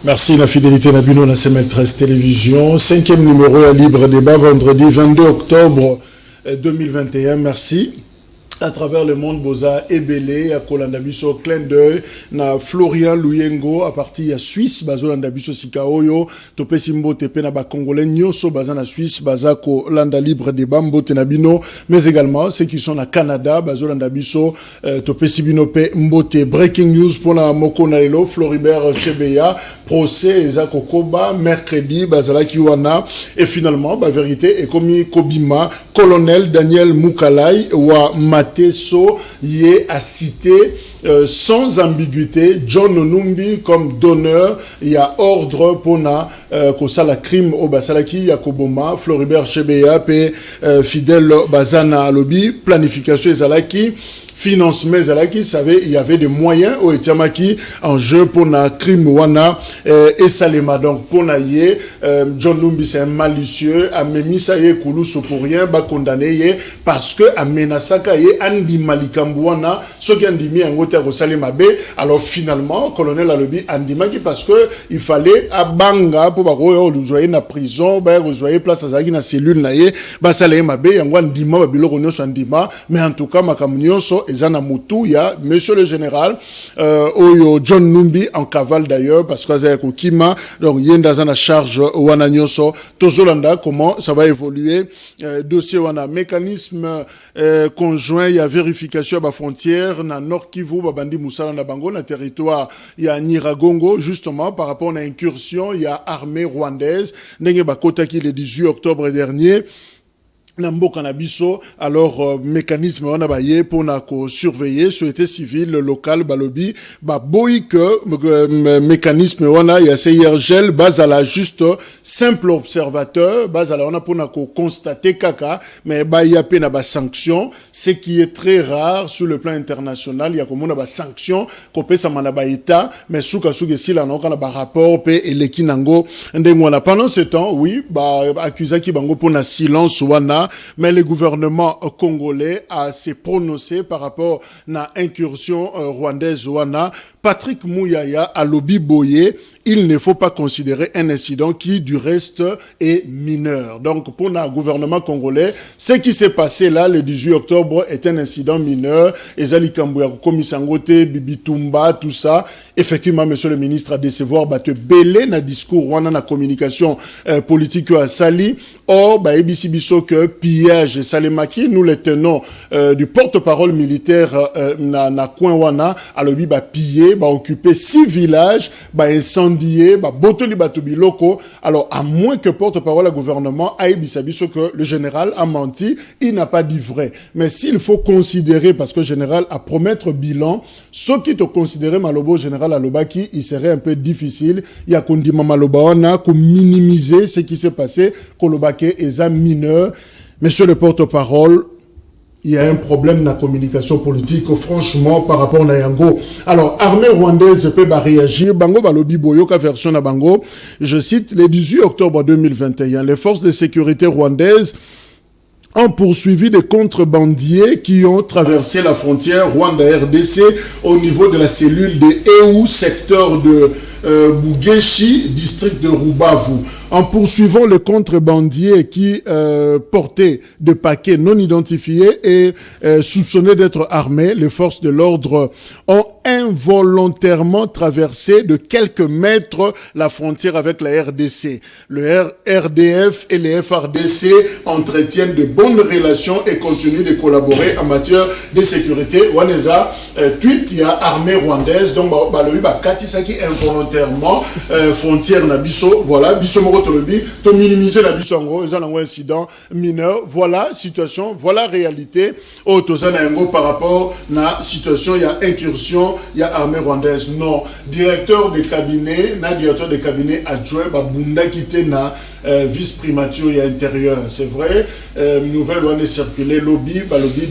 Merci la fidélité Nabino, la semaine 13 télévision. 5e numéro à Libre Débat, vendredi 22 octobre 2021. Merci. À travers le monde, Boza Ebele, à Kolandabiso, clin d'œil, na Florian Luyengo, à partir de Suisse, Bazo Landabiso Sikaoyo, Topé Simbo Tepe na ba Congolais, Nyoso, Baza na Suisse, Baza Kolanda Libre Débat, Mbote Nabino, mais également ceux qui sont à Canada, Bazo Landabiso, Topé Sibino Pe Mbote, breaking news pour la Moko Nailo, Floribert Chebeya, procès Ezako Koba, mercredi, Bazala Kiwana, et finalement, ba vérité, Ekomi Kobima, colonel Daniel Moukalai, wa Mateso, yé a cité sans ambiguïté John Numbi comme donneur. Il y a ordre pour na kosala crime au basalaki Yakoboma, Floribert Chebeya, pe Fidel Bazana Alobi, planification ezalaki. Financement Zalaki savait il y avait des moyens au Etiamaki en jeu pour na crime wana et Salema donc pour na yé John Lumbi c'est un malicieux a memisa yé kulusu pour rien ba condamné yé parce que a menasaka yé andi malikambuana ce qui andimi ngote ko Salema be alors finalement colonel Alobi andimaki parce que il fallait abanga pour ba ko rejoindre na prison ba rejoindre place azaki na cellule na yé ba Salema be yango andima ba biloko nyonso andima mais en tout cas makamunyoso Ezana Moutou, il y a monsieur le général, Oyo John Numbi en cavale d'ailleurs, parce que c'est Kima, donc il y a une charge Wana Nyoso, Tozolanda, comment ça va évoluer, dossier Wana, mécanisme conjoint, il y a vérification à la frontière, na Nord Kivu, Babandi Moussala na Bango, na territoire, il y a Niragongo, justement, par rapport à l'incursion, il y a armée rwandaise, Nenge Bakotaki le 18 octobre dernier, Nambo Kanabiso, alors mécanisme on a baillé pour surveiller société civile locale balobi ba boy que mécanisme on a il y a CIRGL base à la juste simple observateur base à la on a pour constater kaka mais ba y a peine ba sanction ce qui est très rare sur le plan international il y a comme on a ba sanction kopé ça mana ba état mais souka si là on a ba rapport pe elekinango ndengwana pendant ce temps oui ba accusaki bango pour na silence wana mais le gouvernement congolais a s'est prononcé par rapport à l'incursion rwandaise wana. Patrick Mouyaya a lobby boyé, il ne faut pas considérer un incident qui, du reste, est mineur. Donc, pour le gouvernement congolais, ce qui s'est passé là, le 18 octobre, est un incident mineur. Ezali Kambouya, Komisangote, Bibi Tumba, tout ça. Effectivement, monsieur le ministre, à décevoir, te belé na discours, wana na communication politique à Sali. Or, ebisi biso que pillage Salemaki, nous les tenons du porte-parole militaire na coin wana, à l'obi piller, occuper 6 villages, incendier, botoli batubi locaux. Alors, à moins que porte-parole au gouvernement aille bisabiso que le général a menti, il n'a pas dit vrai. Mais s'il faut considérer, parce que le général a promettre bilan, ce qui te considérer malobo général Alobaki, il serait un peu difficile. Il y a qu'on dit malobaona, qu'on minimiser ce qui s'est passé, Kolobake est un mineur. Monsieur le porte-parole, il y a un problème dans la communication politique, franchement, par rapport à Yango. Alors, armée rwandaise peut réagir. Bango balobi boyoka version à Bango. Je cite, le 18 octobre 2021, les forces de sécurité rwandaises ont poursuivi des contrebandiers qui ont traversé la frontière Rwanda-RDC au niveau de la cellule de EU, secteur de Bugeshi, district de Rubavu. En poursuivant les contrebandiers qui portaient des paquets non identifiés et soupçonnés d'être armés, les forces de l'ordre ont involontairement traversé de quelques mètres la frontière avec la RDC. Le RDF et les FRDC entretiennent de bonnes relations et continuent de collaborer en matière de sécurité. Waneza, tweet, il y a armée rwandaise, donc balobi katisaki involontairement frontière na biso, voilà, biso moko tolobi, to minimiser la biso ngo, ezana ngo incident mineur, voilà situation, voilà réalité, au tozana ngo par rapport na situation, il y a incursion, il y a armée rwandaise. Non, directeur de cabinet, directeur de cabinet adjoint, Bunda Kite na vice-primature et intérieur. C'est vrai, nouvelle on est circulée, lobby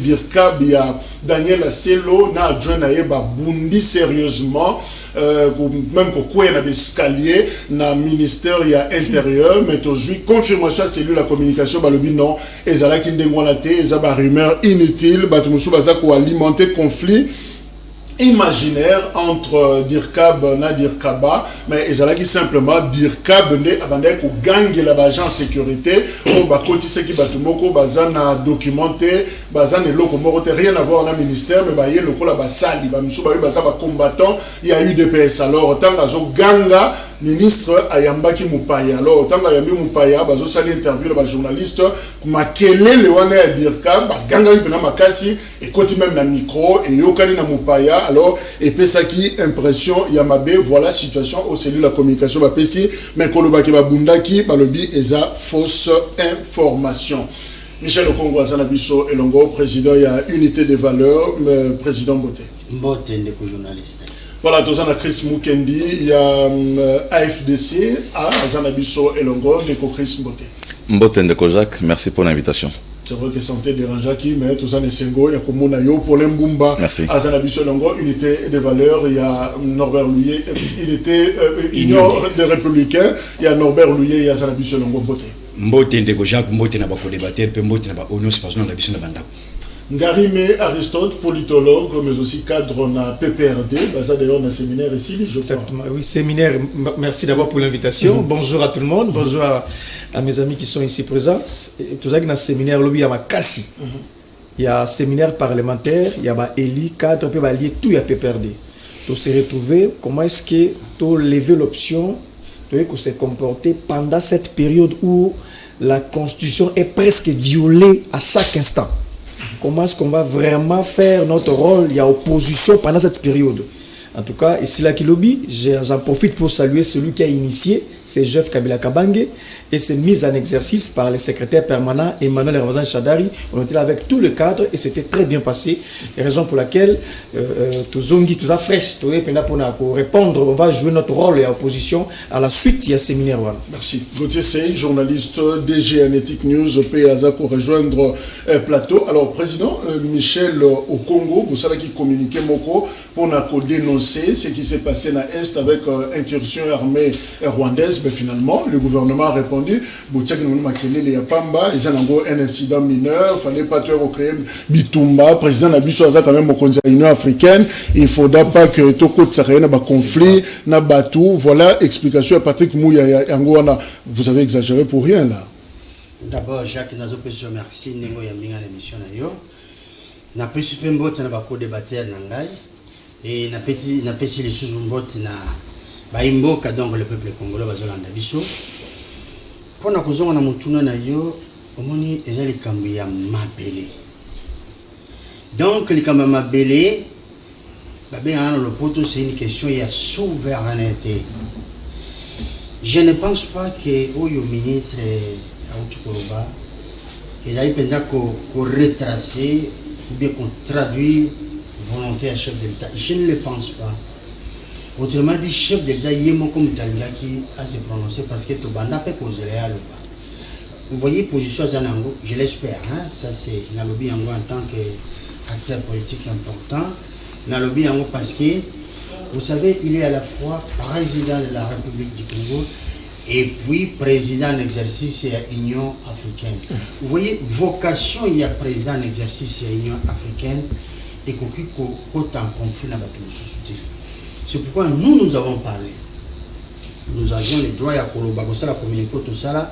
Birka, bia Daniel Asselo, na adjoint na Bundi sérieusement, même qu'on a des escaliers, na ministère il y a intérieur, mais aujourd'hui, confirmation à cellule la communication, balobi non, et zala qui ndengolate, et zaba rumeur inutile, batumusu baza ko alimenter conflit. imaginaire entre Dirkab na Dirkaba, mais ils allaient simplement Dirkab ne abandonner pour gagner la bagage sécurité au bakoti ce qui batumoko bazana documenté bazana lokomorote rien à voir dans le ministère mais baye lokola basali ba musu ba combattant il y a eu DPS alors tant azo ganga ministre ayambaki mupaya alors tant ayambi mupaya bazo sali interview ba journaliste makele le wana ya Dirkab ganga ibena makasi et koti même na micro et yokani na mupaya alors et pesaki impression yamabe voilà situation au cellule la communication ba pesi mais kolobaki ba bundaki ba lobi eza fausse information. Michel Okongo Azanabiso Elongo président il y a unité des valeurs président Mbote ndeko journaliste. Voilà, dans un Chris Mukendi, il y a AFDC à Azanabiso Elongo ndeko Chris Mbote. Mbote ndeko Jacques, merci pour l'invitation. C'est vrai que santé dérange qui, mais tout ça n'est sengo, il y a comme yo pour l'embumba. Merci. Azanabiso Longo, unité des valeurs, il y a Norbert Louillet, unité Union des Républicains, il y a Norbert Louillet, il y a Azanabiso Longo Mbote. Mbote ndeko Jacques, Mbote na ba co-débatteur, pe Mbote na ba union space na biso na banda. Ngarime Aristote, politologue, mais aussi cadre na PPRD, basé d'ailleurs dans le séminaire ici, je crois. Oui, séminaire, merci d'abord pour l'invitation. Bonjour à tout le monde, bonjour à mes amis qui sont ici présents. Tout ça, dans le séminaire, il y a Kassi. Il y a un séminaire parlementaire, il y a Eli, cadre, puis il y a tout, il y a PPRD. Tu se retrouver, comment est-ce que tu lever l'option de se comporter pendant cette période où la Constitution est presque violée à chaque instant. Comment est-ce qu'on va vraiment faire notre rôle? Il y a opposition pendant cette période. En tout cas, ici là qui lobby, j'en profite pour saluer celui qui a initié, c'est Jeff Kabila Kabange, et c'est mis en exercice par le secrétaire permanent Emmanuel Ramazan Chadari. On était là avec tout le cadre et c'était très bien passé. Et raison pour laquelle tout zongi, tout ça fraîche, tout pour répondre, on va jouer notre rôle et opposition. À la suite, il y a séminaire. Merci. Gauthier Sey, journaliste DG Anétique News, PASA pour rejoindre plateau. Alors, président Michel Okongo, vous savez qui communiquait Moko pour dénoncer ce qui s'est passé dans l'Est avec incursion armée rwandaise, mais finalement, le gouvernement a répondu. Il y a un incident mineur, il fallait pas créer Bitumba, président Nabiso a quand même au Union africaine, il ne faudra pas que Toko Tsarayana ba conflit, na batou, voilà explication à Patrick Mouya Yangoana. Vous avez exagéré pour rien là. D'abord, Jacques Nazo merci Nengo Yaminga l'émission nayo. Na pesi pembo tana ba co-débatteur nangai et na pesi les sous mboti na ba imboka donc le peuple congolais bazolanda biso. Pour na kozonga na mutuna na yo omoni ezali kambo ya mabele. Donc les kambo mabele le poto c'est une question il y a souveraineté. Je ne pense pas que Oyo ministre Aoutukoroba ezali penza ko retracer ou bien qu'on traduit volonté à chef de l'État. Je ne le pense pas. Autrement dit, chef de l'État, il y a comme qui a se prononcer parce que tout le monde peut causer réel. Vous voyez, position Zanango, je l'espère, hein? Ça c'est Nalobi Yango en tant qu'acteur politique important. Nalobi Yango parce que, vous savez, il est à la fois président de la République du Congo et puis président en exercice de l'Union africaine. Vous voyez, vocation, il y a président en exercice de l'Union africaine et qu'on autant conflit dans la société. C'est pourquoi nous avons parlé. Nous avions le droit à Koloba, la communiquer tout ça là.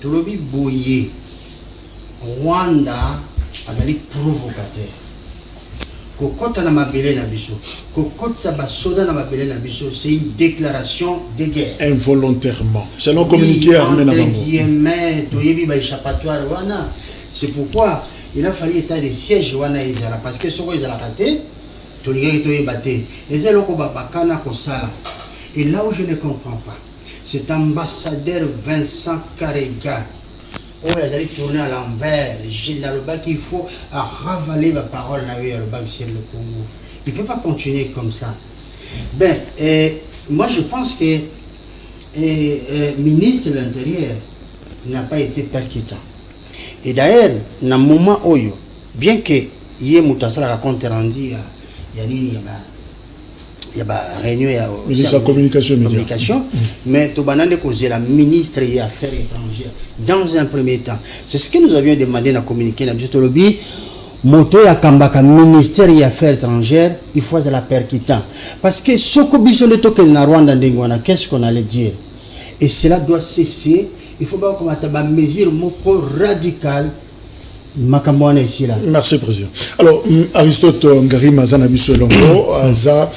Tolobi Boye, Rwanda, azali provocateur. Kokota na mabele na biso, kokota basoda na mabele na biso, c'est une déclaration de guerre. Involontairement. Selon communiqué armé na bango. C'est pourquoi il a fallu état de siège wana ezala parce que soko ezala raté. Et là où je ne comprends pas, cet ambassadeur Vincent Karega, où il a tourné à l'envers, qu'il faut ravaler ma parole sur le Congo. Il ne peut pas continuer comme ça. Ben, moi je pense que le ministre de l'Intérieur n'a pas été percutant. Et d'ailleurs, dans le moment où, bien que hier Moutassala raconte rendu il y a réunion ministre de communication mais tout banane causer la ministre des Affaires étrangères dans un premier temps. C'est ce que nous avions demandé à communiquer dans le lobby moto ya kambaka ministère des affaires étrangères il faut la percutant parce que soko biso le toke na Rwanda ndingwana qu'est-ce qu'on allait dire et cela doit cesser il faut pas qu'on ait des mesures moko radicales. Merci président. Alors Aristote Ngari Mazana Bisolongo Aza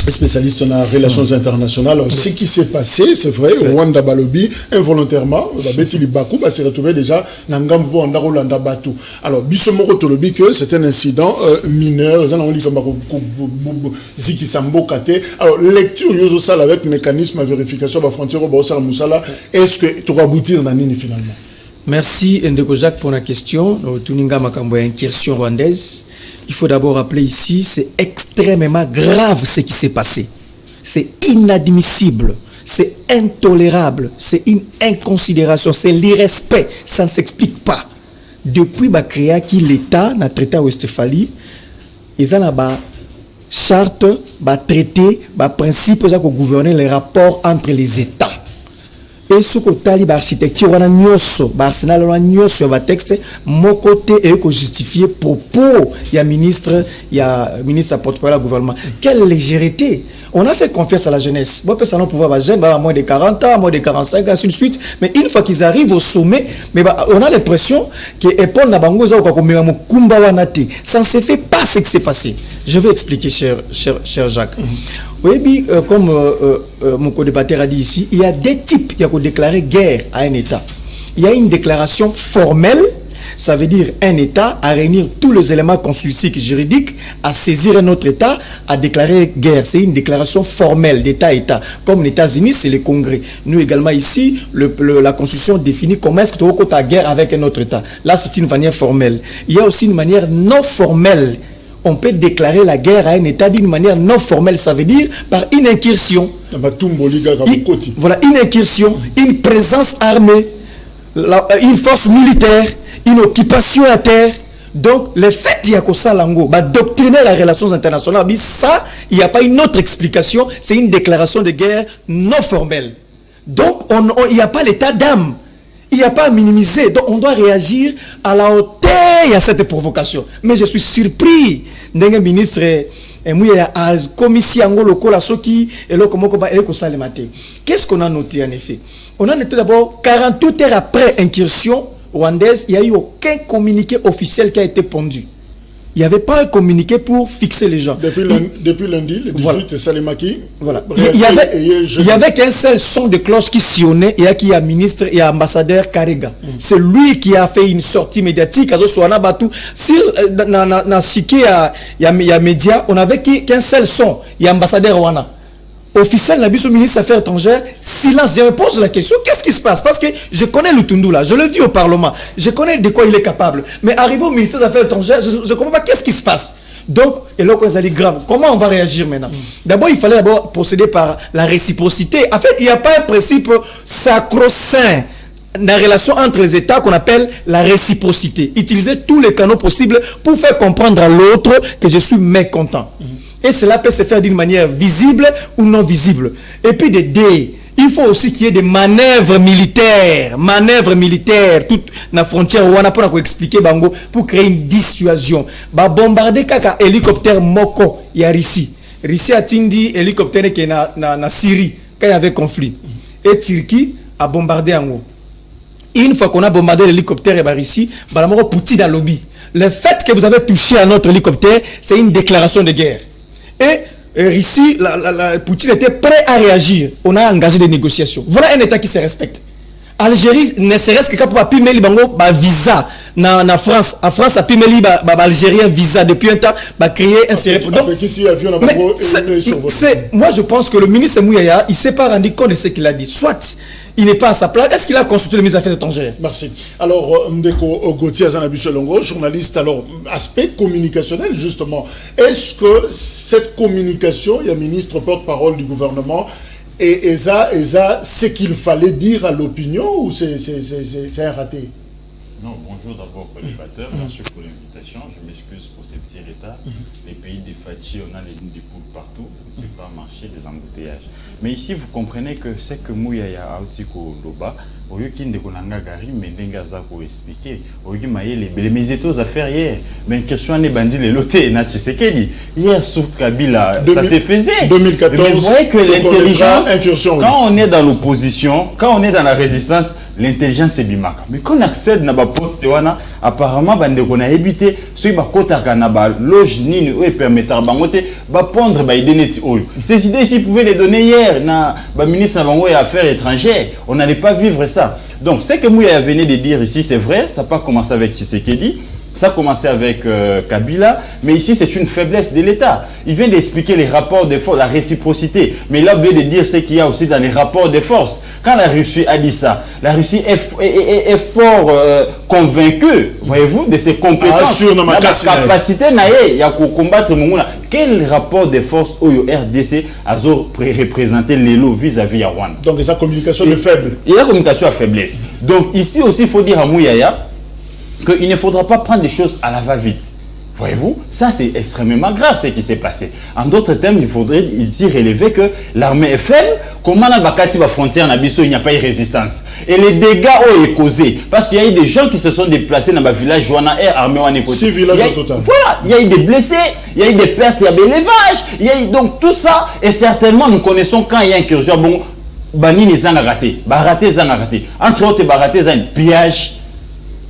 spécialiste en relations internationales. Alors, ce qui s'est passé, c'est vrai, Rwanda Balobi, involontairement, Betty Bakou s'est retrouvé déjà dans Ngambo en Darolanda Batu. Alors, Bissomoro Tolobi que c'est un incident mineur. Ziki Sambo Kate. Alors, lecture yoso sale avec mécanisme de vérification de la frontière au Baosala Moussala. Est-ce que tu vas aboutir dans Nini finalement? Merci Ndeko Jacques pour la question. Tuninga Makambo incursion rwandaise. Il faut d'abord rappeler ici, c'est extrêmement grave ce qui s'est passé. C'est inadmissible, c'est intolérable, c'est une inconsidération, c'est l'irrespect. Ça ne s'explique pas. Depuis Bakria qui l'État n'a traité à Westphalie, ils ont la charte, traité, principe pour gouverner les rapports entre les États. Et ce que tali l'architecture wana nyoso arsenal wana nyoso va texte mon côté et que justifier propos il y a ministre porte-parole du gouvernement. Quelle légèreté. On a fait confiance à la jeunesse. Bon personne ne pouvoir jeune à moins de 40 ans, moins de 45 ainsi de suite, mais une fois qu'ils arrivent au sommet, mais on a l'impression que épaule na bango za ko komela mokumba wana te. Ça ne se fait pas ce qui s'est passé. Je vais expliquer cher Jacques. Oui, comme mon co-débatteur a dit ici, il y a des types qui ont déclaré guerre à un État. Il y a une déclaration formelle, ça veut dire un État à réunir tous les éléments constitutifs juridiques, à saisir un autre État, à déclarer guerre. C'est une déclaration formelle d'État-État. Comme les États-Unis, c'est le Congrès. Nous également ici, la Constitution définit comment est-ce que tu as guerre avec un autre État. Là, c'est une manière formelle. Il y a aussi une manière non formelle. On peut déclarer la guerre à un État d'une manière non formelle, ça veut dire par une incursion. Voilà, une incursion, une présence armée, une force militaire, une occupation à terre. Donc, le fait qu'il y a que ça, doctriner les relations internationales, ça, il n'y a pas une autre explication, c'est une déclaration de guerre non formelle. Donc, il n'y a pas l'état d'âme. Il n'y a pas à minimiser. Donc, on doit réagir à la hauteur à cette provocation. Mais je suis surpris d'un ministre qu'est-ce qu'on a noté en effet? On a noté d'abord 48 heures après incursion rwandaise, il n'y a eu aucun communiqué officiel qui a été pondu. Il n'y avait pas un communiqué pour fixer les gens. Depuis lundi, le 18, voilà. Salimaki. Voilà. Il y avait qu'un seul son de cloche qui sillonnait et qui a ministre et ambassadeur Karega. C'est lui qui a fait une sortie médiatique. Sur il y a médias, on avait qu'un seul son. Il y a ambassadeur Rwanda. Officiel, la ministre des Affaires étrangères, silence. Je me pose la question, qu'est-ce qui se passe? Parce que je connais Lutundu là, je le dis au Parlement, je connais de quoi il est capable. Mais arrivé au ministère des Affaires étrangères, je ne comprends pas qu'est-ce qui se passe. Donc, et là, ça dit grave. Comment on va réagir maintenant? D'abord, il fallait procéder par la réciprocité. En fait, il n'y a pas un principe sacro-saint dans la relation entre les États qu'on appelle la réciprocité. Utiliser tous les canaux possibles pour faire comprendre à l'autre que je suis mécontent. Et cela peut se faire d'une manière visible ou non visible. Et puis il faut aussi qu'il y ait des manœuvres militaires. Toute la frontière, on a pour expliquer Bango, pour créer une dissuasion. Bombarder kaka hélicoptère Moko, il y a Russie. Russie a tindi hélicoptère qui est na Syrie, quand il y avait conflit. Et Turquie a bombardé Ango. Une fois qu'on a bombardé l'hélicoptère et Russie, Poutine a lobby. Le fait que vous avez touché à notre hélicoptère, c'est une déclaration de guerre. Et Russie, Poutine était prêt à réagir. On a engagé des négociations. Voilà un État qui se respecte. Algérie, ne serait-ce que quand on a visa na France. En France, a pimeli Algérien visa depuis un temps, créer un série. Moi, je pense que le ministre Mouyaya, il ne s'est pas rendu compte de ce qu'il a dit. Soit il n'est pas à sa place. Est-ce qu'il a consulté le ministre des Affaires étrangères? Merci. Alors, Ndeko Gauthier Azanabisolongo, journaliste, alors, aspect communicationnel, justement. Est-ce que cette communication, il y a ministre porte-parole du gouvernement, et ça, ce qu'il fallait dire à l'opinion, ou c'est un raté? Non, bonjour d'abord pour les débatteurs, merci pour l'invitation. Je m'excuse pour ces petits retards. Les pays de Fachi, on a les lignes de poules partout. Ce n'est pas marché, des embouteillages. Mais ici, vous comprenez que c'est que Mouyaya Aotiko Loba, oyoki ndeko nanga gari mais ndenge aza ko expliquer oyoki mayele bele mais étos affaires hier mais question ne bandi le loté na Tshisekedi hier sur Kabila ça se faisait 2014 mais vous voyez que l'intelligence incursion, quand on est dans l'opposition quand on est dans la résistance l'intelligence c'est bimaka mais quand on accède na ba poste wana apparemment bandeko na habité ceux ba kotaka na ba loge nini ou permettre bango te ba pondre ba ideneti oyo ces idées ici pouvaient les donner hier na ba ministre na bango ya affaires étrangères on n'allait pas vivre ça donc ce que Mouya venait de dire ici c'est vrai ça n'a pas commencé avec Tshisekedi. Ça a commencé avec Kabila, mais ici c'est une faiblesse de l'État. Il vient d'expliquer les rapports de force, la réciprocité. Mais il a oublié de dire ce qu'il y a aussi dans les rapports de force. Quand la Russie a dit ça, la Russie est fort convaincue, voyez-vous, de ses compétences, de sa capacité à combattre Moumouna. Quel rapport de force au RDC a représenté l'élo vis-à-vis de Rwanda? Donc sa communication est faible. Il y a une communication à faiblesse. Donc ici aussi il faut dire à Mouyaya qu'il ne faudra pas prendre les choses à la va-vite. Voyez-vous, ça c'est extrêmement grave ce qui s'est passé. En d'autres termes, il faudrait ici relever que l'armée est faible. Comment la bakati va frontière Nabiso, il n'y a pas eu résistance. Et les dégâts ont causé parce qu'il y a eu des gens qui se sont déplacés dans le village Joana et armée en écoute. 6 villages au total. Voilà, il y a eu des blessés, il y a eu des pertes, il y a des élevages, il y a eu donc tout ça. Et certainement, nous connaissons quand il y a incursion. Bon, Bani les a raté, baraté les a raté. Entre autres, baraté les a pillage.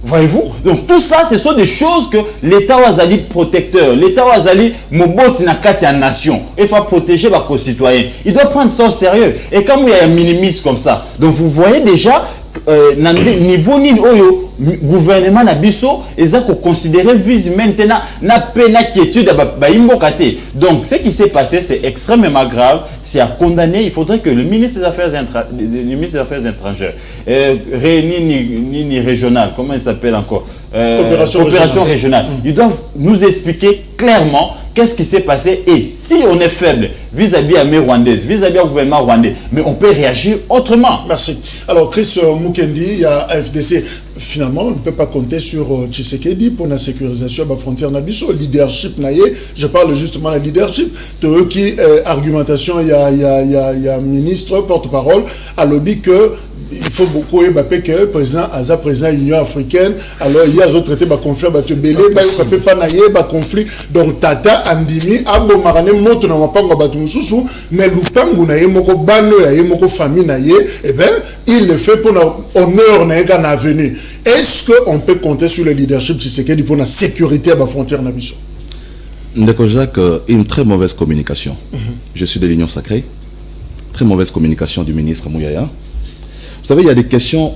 Voyez-vous? Donc tout ça, ce sont des choses que l'État Wazali protecteur, l'État Wazali Moboti na kati en nation. Il faut protéger les concitoyens. Il doit prendre ça au sérieux. Et quand il y a un minimisme comme ça, donc vous voyez déjà, niveau ni oyo gouvernement na biso eza ko considérer vise maintenant na peine quiétude ba imbokate. Donc ce qui s'est passé c'est extrêmement grave, c'est à condamner. Il faudrait que le ministre des Affaires étrangères ni régional, comment il s'appelle encore, coopération régionale. Ils doivent nous expliquer clairement qu'est-ce qui s'est passé et si on est faible vis-à-vis de l'armée rwandaise, vis-à-vis du gouvernement rwandais, mais on peut réagir autrement. Merci. Alors Chris Mukendi, il y a FDC. Finalement, on ne peut pas compter sur Tshisekedi pour la sécurisation de la frontière Nabiso, leadership naïe. Je parle justement de leadership. De eux qui argumentation, il y a ministre porte-parole à lobby que il faut beaucoup évacuer que président Aza président Union africaine. Alors il y a d'autres traités conflit belé pas naïe conflit. Donc Tata Andimi abo marane moto na mapanga batu mususu mais lupangu naïe moko bano naïe moko famille naïe et ben il le fait pour honneur naïe qu'en avenir. Est-ce qu'on peut compter sur le leadership Tshisekedi pour la sécurité à la frontière Nabiso? Ndeko Jacques, une très mauvaise communication. Je suis de l'Union Sacrée. Très mauvaise communication du ministre Mouyaya. Vous savez, il y a des questions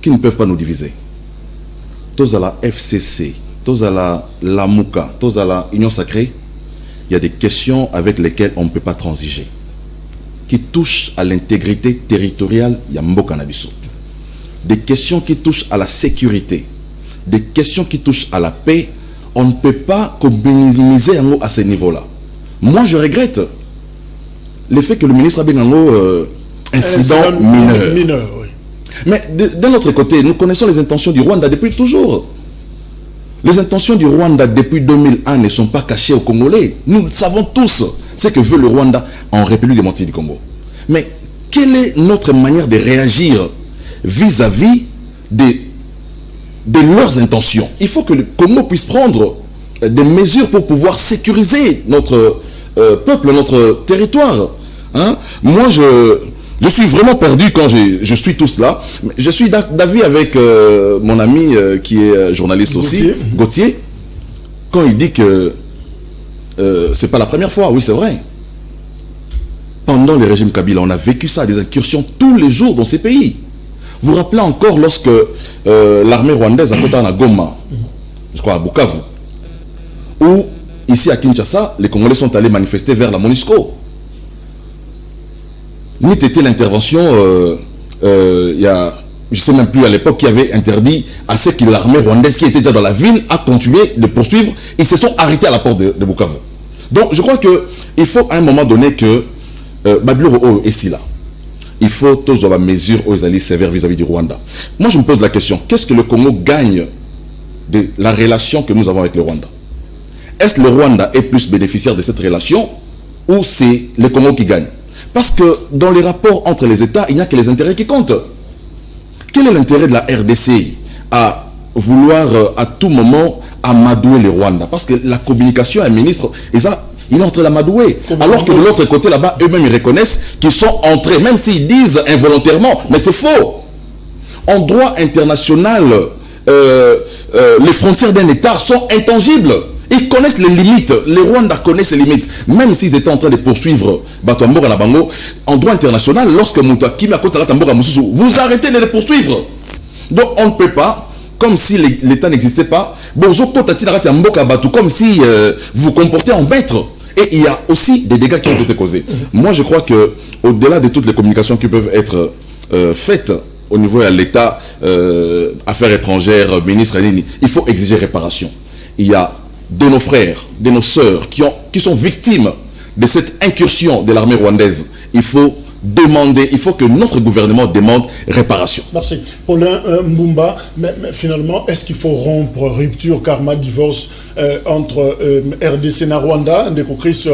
qui ne peuvent pas nous diviser. Tous à la FCC, tous à la Lamouka, tous à la Union Sacrée, il y a des questions avec lesquelles on ne peut pas transiger. Qui touchent à l'intégrité territoriale Yamboka Nabiso. Des questions qui touchent à la sécurité, des questions qui touchent à la paix, on ne peut pas minimiser à ce niveau-là. Moi, je regrette le fait que le ministre Abengango incident mineur. Oui. Mais d'un autre côté, nous connaissons les intentions du Rwanda depuis toujours. Les intentions du Rwanda depuis 2001 ne sont pas cachées aux Congolais. Nous savons tous ce que veut le Rwanda en République démocratique du Congo. Mais quelle est notre manière de réagir vis-à-vis de leurs intentions? Il faut que le Congo puisse prendre des mesures pour pouvoir sécuriser notre peuple, notre territoire. Hein? Moi, je suis vraiment perdu quand je suis tout cela. Je suis d'avis avec mon ami qui est journaliste aussi, Gauthier, quand il dit que c'est pas la première fois. Oui, c'est vrai. Pendant le régime Kabila, on a vécu ça, des incursions tous les jours dans ces pays. Vous vous rappelez encore lorsque l'armée rwandaise a côté à Goma, je crois à Bukavu, où ici à Kinshasa, les Congolais sont allés manifester vers la MONUSCO. N'eût été l'intervention, il y a, je ne sais même plus à l'époque, qui avait interdit à ce que l'armée rwandaise qui était déjà dans la ville a continué de poursuivre. Ils se sont arrêtés à la porte de Bukavu. Donc je crois qu'il faut à un moment donné que Babylore est ici là. Il faut tous avoir mesure aux alliés sévères vis-à-vis du Rwanda. Moi, je me pose la question, qu'est-ce que le Congo gagne de la relation que nous avons avec le Rwanda? Est-ce que le Rwanda est plus bénéficiaire de cette relation ou c'est le Congo qui gagne? Parce que dans les rapports entre les États, il n'y a que les intérêts qui comptent. quel est l'intérêt de la RDC à vouloir à tout moment amadouer les Rwandais? Parce que la communication, un ministre, il est en train d'amadouer. Alors que de l'autre côté, là-bas, eux-mêmes, ils reconnaissent qu'ils sont entrés, même s'ils disent involontairement, mais c'est faux. En droit international, les frontières d'un État sont intangibles. Ils connaissent les limites. Les Rwandais connaissent les limites. Même s'ils étaient en train de poursuivre Batouamboura Labango, en droit international, lorsque Moutouakimi a contre Tamboura Moussou, vous arrêtez de les poursuivre. Donc on ne peut pas, comme si l'État n'existait pas, comme si vous vous comportez en maître. Et il y a aussi des dégâts qui ont été causés. Moi, je crois que au-delà de toutes les communications qui peuvent être faites au niveau de l'État, affaires étrangères, ministre, il faut exiger réparation. Il y a de nos frères, de nos sœurs qui sont victimes de cette incursion de l'armée rwandaise. Il faut demander, il faut que notre gouvernement demande réparation. Merci. Paulin Mbumba, mais finalement, est-ce qu'il faut rompre, rupture, karma, divorce entre RDC et Rwanda, de Chris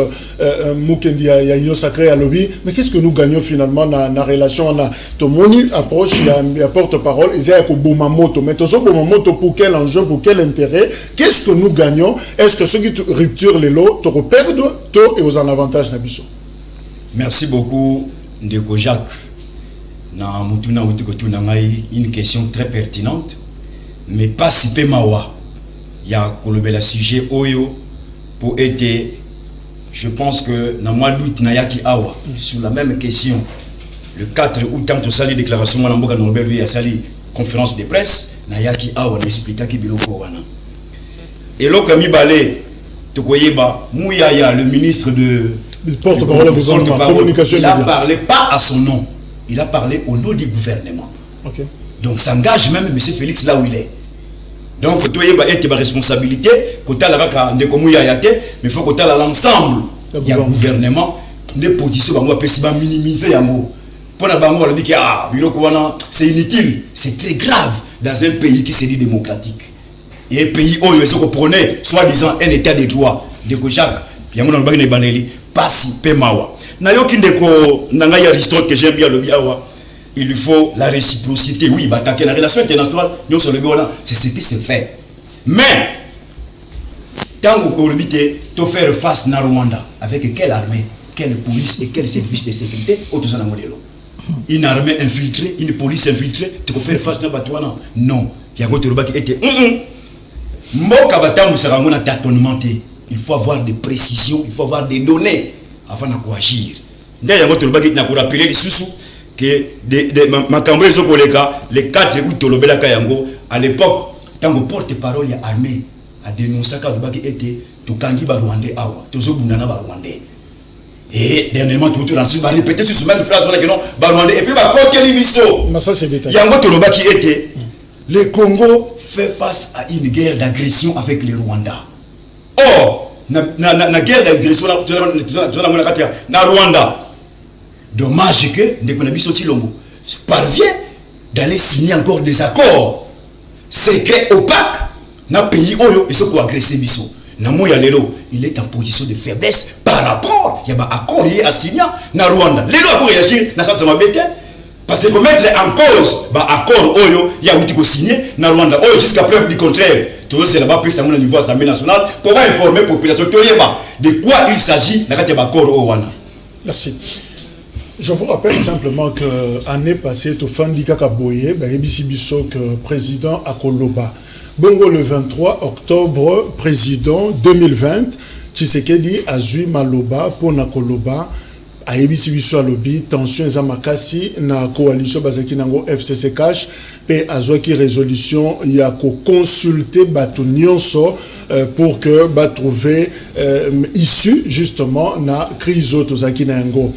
Mukendi Yayo Sacré à lobby, mais qu'est-ce que nous gagnons finalement dans la relation? On a Tomoni approche, il y a porte-parole, il y a Bomamoto, mais tout ça, Bomamoto, pour quel enjeu, pour quel intérêt? Qu'est-ce que nous gagnons? Est-ce que ceux qui rupturent les lots, te reperdent, et aux en avantage Nabiso? Merci beaucoup. Ndeko Jacques, une question très pertinente, mais pas si peu mawa. Il y a un sujet oyo pour être, je pense que dans mois d'août nayaki awa sur la même question. Le 4 août, tant que sali déclaration Manamboka Nobel lui a sali conférence de presse, nayaki awa n'expliqua qui biloko wana. Et là comme balé, tokoyeba Mouyaya, le ministre de porte-parole du gouvernement, communication. Il a parlé pas à son nom, il a parlé au nom du gouvernement. Okay. Donc ça engage même M. Félix là où il est. Donc tu as une responsabilité, mais il faut que tu aies l'ensemble. Il y a un gouvernement, des positions, on va minimiser. C'est inutile, c'est très grave dans un pays qui se dit démocratique. Et un pays où ils prenait soi-disant un état de droit. De Jacques, il y a un pas si peu mawa. Nayoki ndeko nanga Aristote que j'aime bien le biawa. Il lui faut la réciprocité. Oui, attaquer la relation internationale, nous sur le là, c'est ce qui se fait. Mais tant qu'on éviter de faire face à Rwanda avec quelle armée, quelle police et quel service de sécurité autour de modèle. Une armée infiltrée, une police infiltrée, tu peux faire face à Batouana. Non, il y a un autre qui était Mboka Batam Sarangona tâtonnementé. Il faut avoir des précisions, il faut avoir des données avant d'agir. D'ailleurs, il y a un rappeler les sous que les 4 août Tolobela Kayango, à l'époque, tant que porte-parole, il y a armée, a dénoncé que était Tukangi Barwandais Awa, Tozo Bundana Barwandais. Et dernièrement, tu vas répéter sur ce même phrase, Barwandais, et puis, il y a un Toloba qui était le Congo fait face à une guerre d'agression avec les Rwandais. Or, la guerre d'agression na Rwanda, dommage que Ndekonabiso Chilombo parvient d'aller signer encore des accords secrets opaques dans le pays où ils sont agressés. Il est en position de faiblesse par rapport à l'accord lié à signer na Rwanda. Les lois pour réagir, ça m'a bêté. Parce que mettre en cause l'accord il y a eu signé na Rwanda jusqu'à preuve du contraire. C'est là-bas pris au niveau de l'Assemblée nationale pour informer la population de quoi il s'agit dans l'accord au Rwanda. Merci. Je vous rappelle simplement que l'année passée, tout fan d'Ikaka Boye, que président à Koloba. Bongo le 23 octobre, président 2020, Tshisekedi a eu Maloba pour Nakoloba. A ebisi biso alobi tension eza makasi na coalition bazaki nango FCC cash pe azwaki résolution ya ko consulter bato nyonso pour que ba trouver issue justement na crise tozaki nango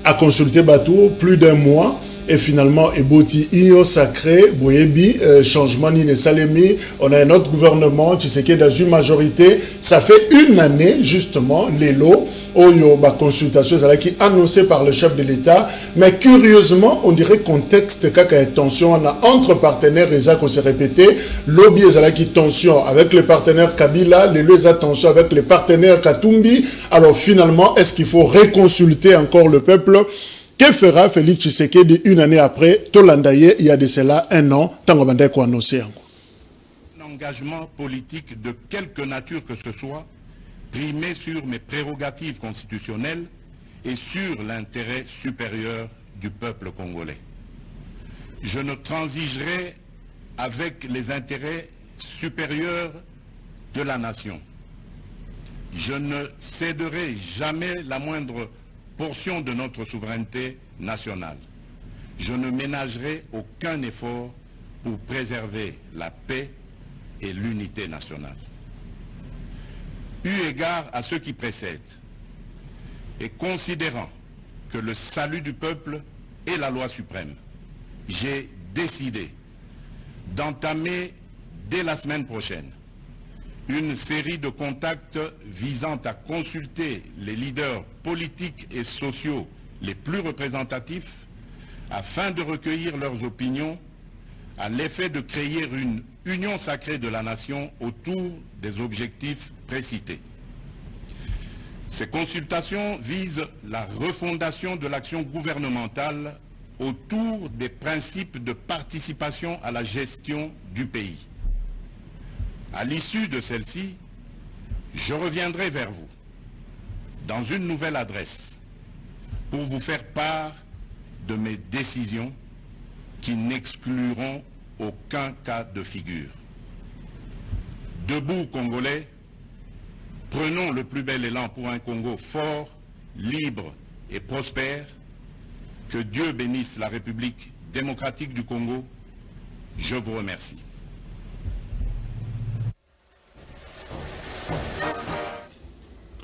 a consulter bato plus d'un mois. Et finalement, Eboti Iyo Sacré, Boyebi, changement Nine Salemi, on a un autre gouvernement, tu sais qu'il y a une majorité, ça fait une année justement, les lots, Oyo, consultation, qui est annoncé par le chef de l'État, mais curieusement, on dirait contexte, quand il y a tension, on a entre partenaires, et ça qu'on s'est répété, lobby, qui tension avec les partenaires Kabila, les lois tension avec les partenaires Katumbi, alors finalement, est-ce qu'il faut réconsulter encore le peuple? Que fera Félix Tshisekedi une année après Tolandaye, il y a de cela un an, Tangobanda ko annoncé. Un engagement politique de quelque nature que ce soit, primé sur mes prérogatives constitutionnelles et sur l'intérêt supérieur du peuple congolais. Je ne transigerai avec les intérêts supérieurs de la nation. Je ne céderai jamais la moindre portion de notre souveraineté nationale. Je ne ménagerai aucun effort pour préserver la paix et l'unité nationale. Eu égard à ce qui précède, et considérant que le salut du peuple est la loi suprême, j'ai décidé d'entamer dès la semaine prochaine une série de contacts visant à consulter les leaders politiques et sociaux les plus représentatifs afin de recueillir leurs opinions à l'effet de créer une union sacrée de la nation autour des objectifs précités. Ces consultations visent la refondation de l'action gouvernementale autour des principes de participation à la gestion du pays. À l'issue de celle-ci, je reviendrai vers vous dans une nouvelle adresse pour vous faire part de mes décisions qui n'excluront aucun cas de figure. Debout, Congolais, prenons le plus bel élan pour un Congo fort, libre et prospère. Que Dieu bénisse la République démocratique du Congo. Je vous remercie.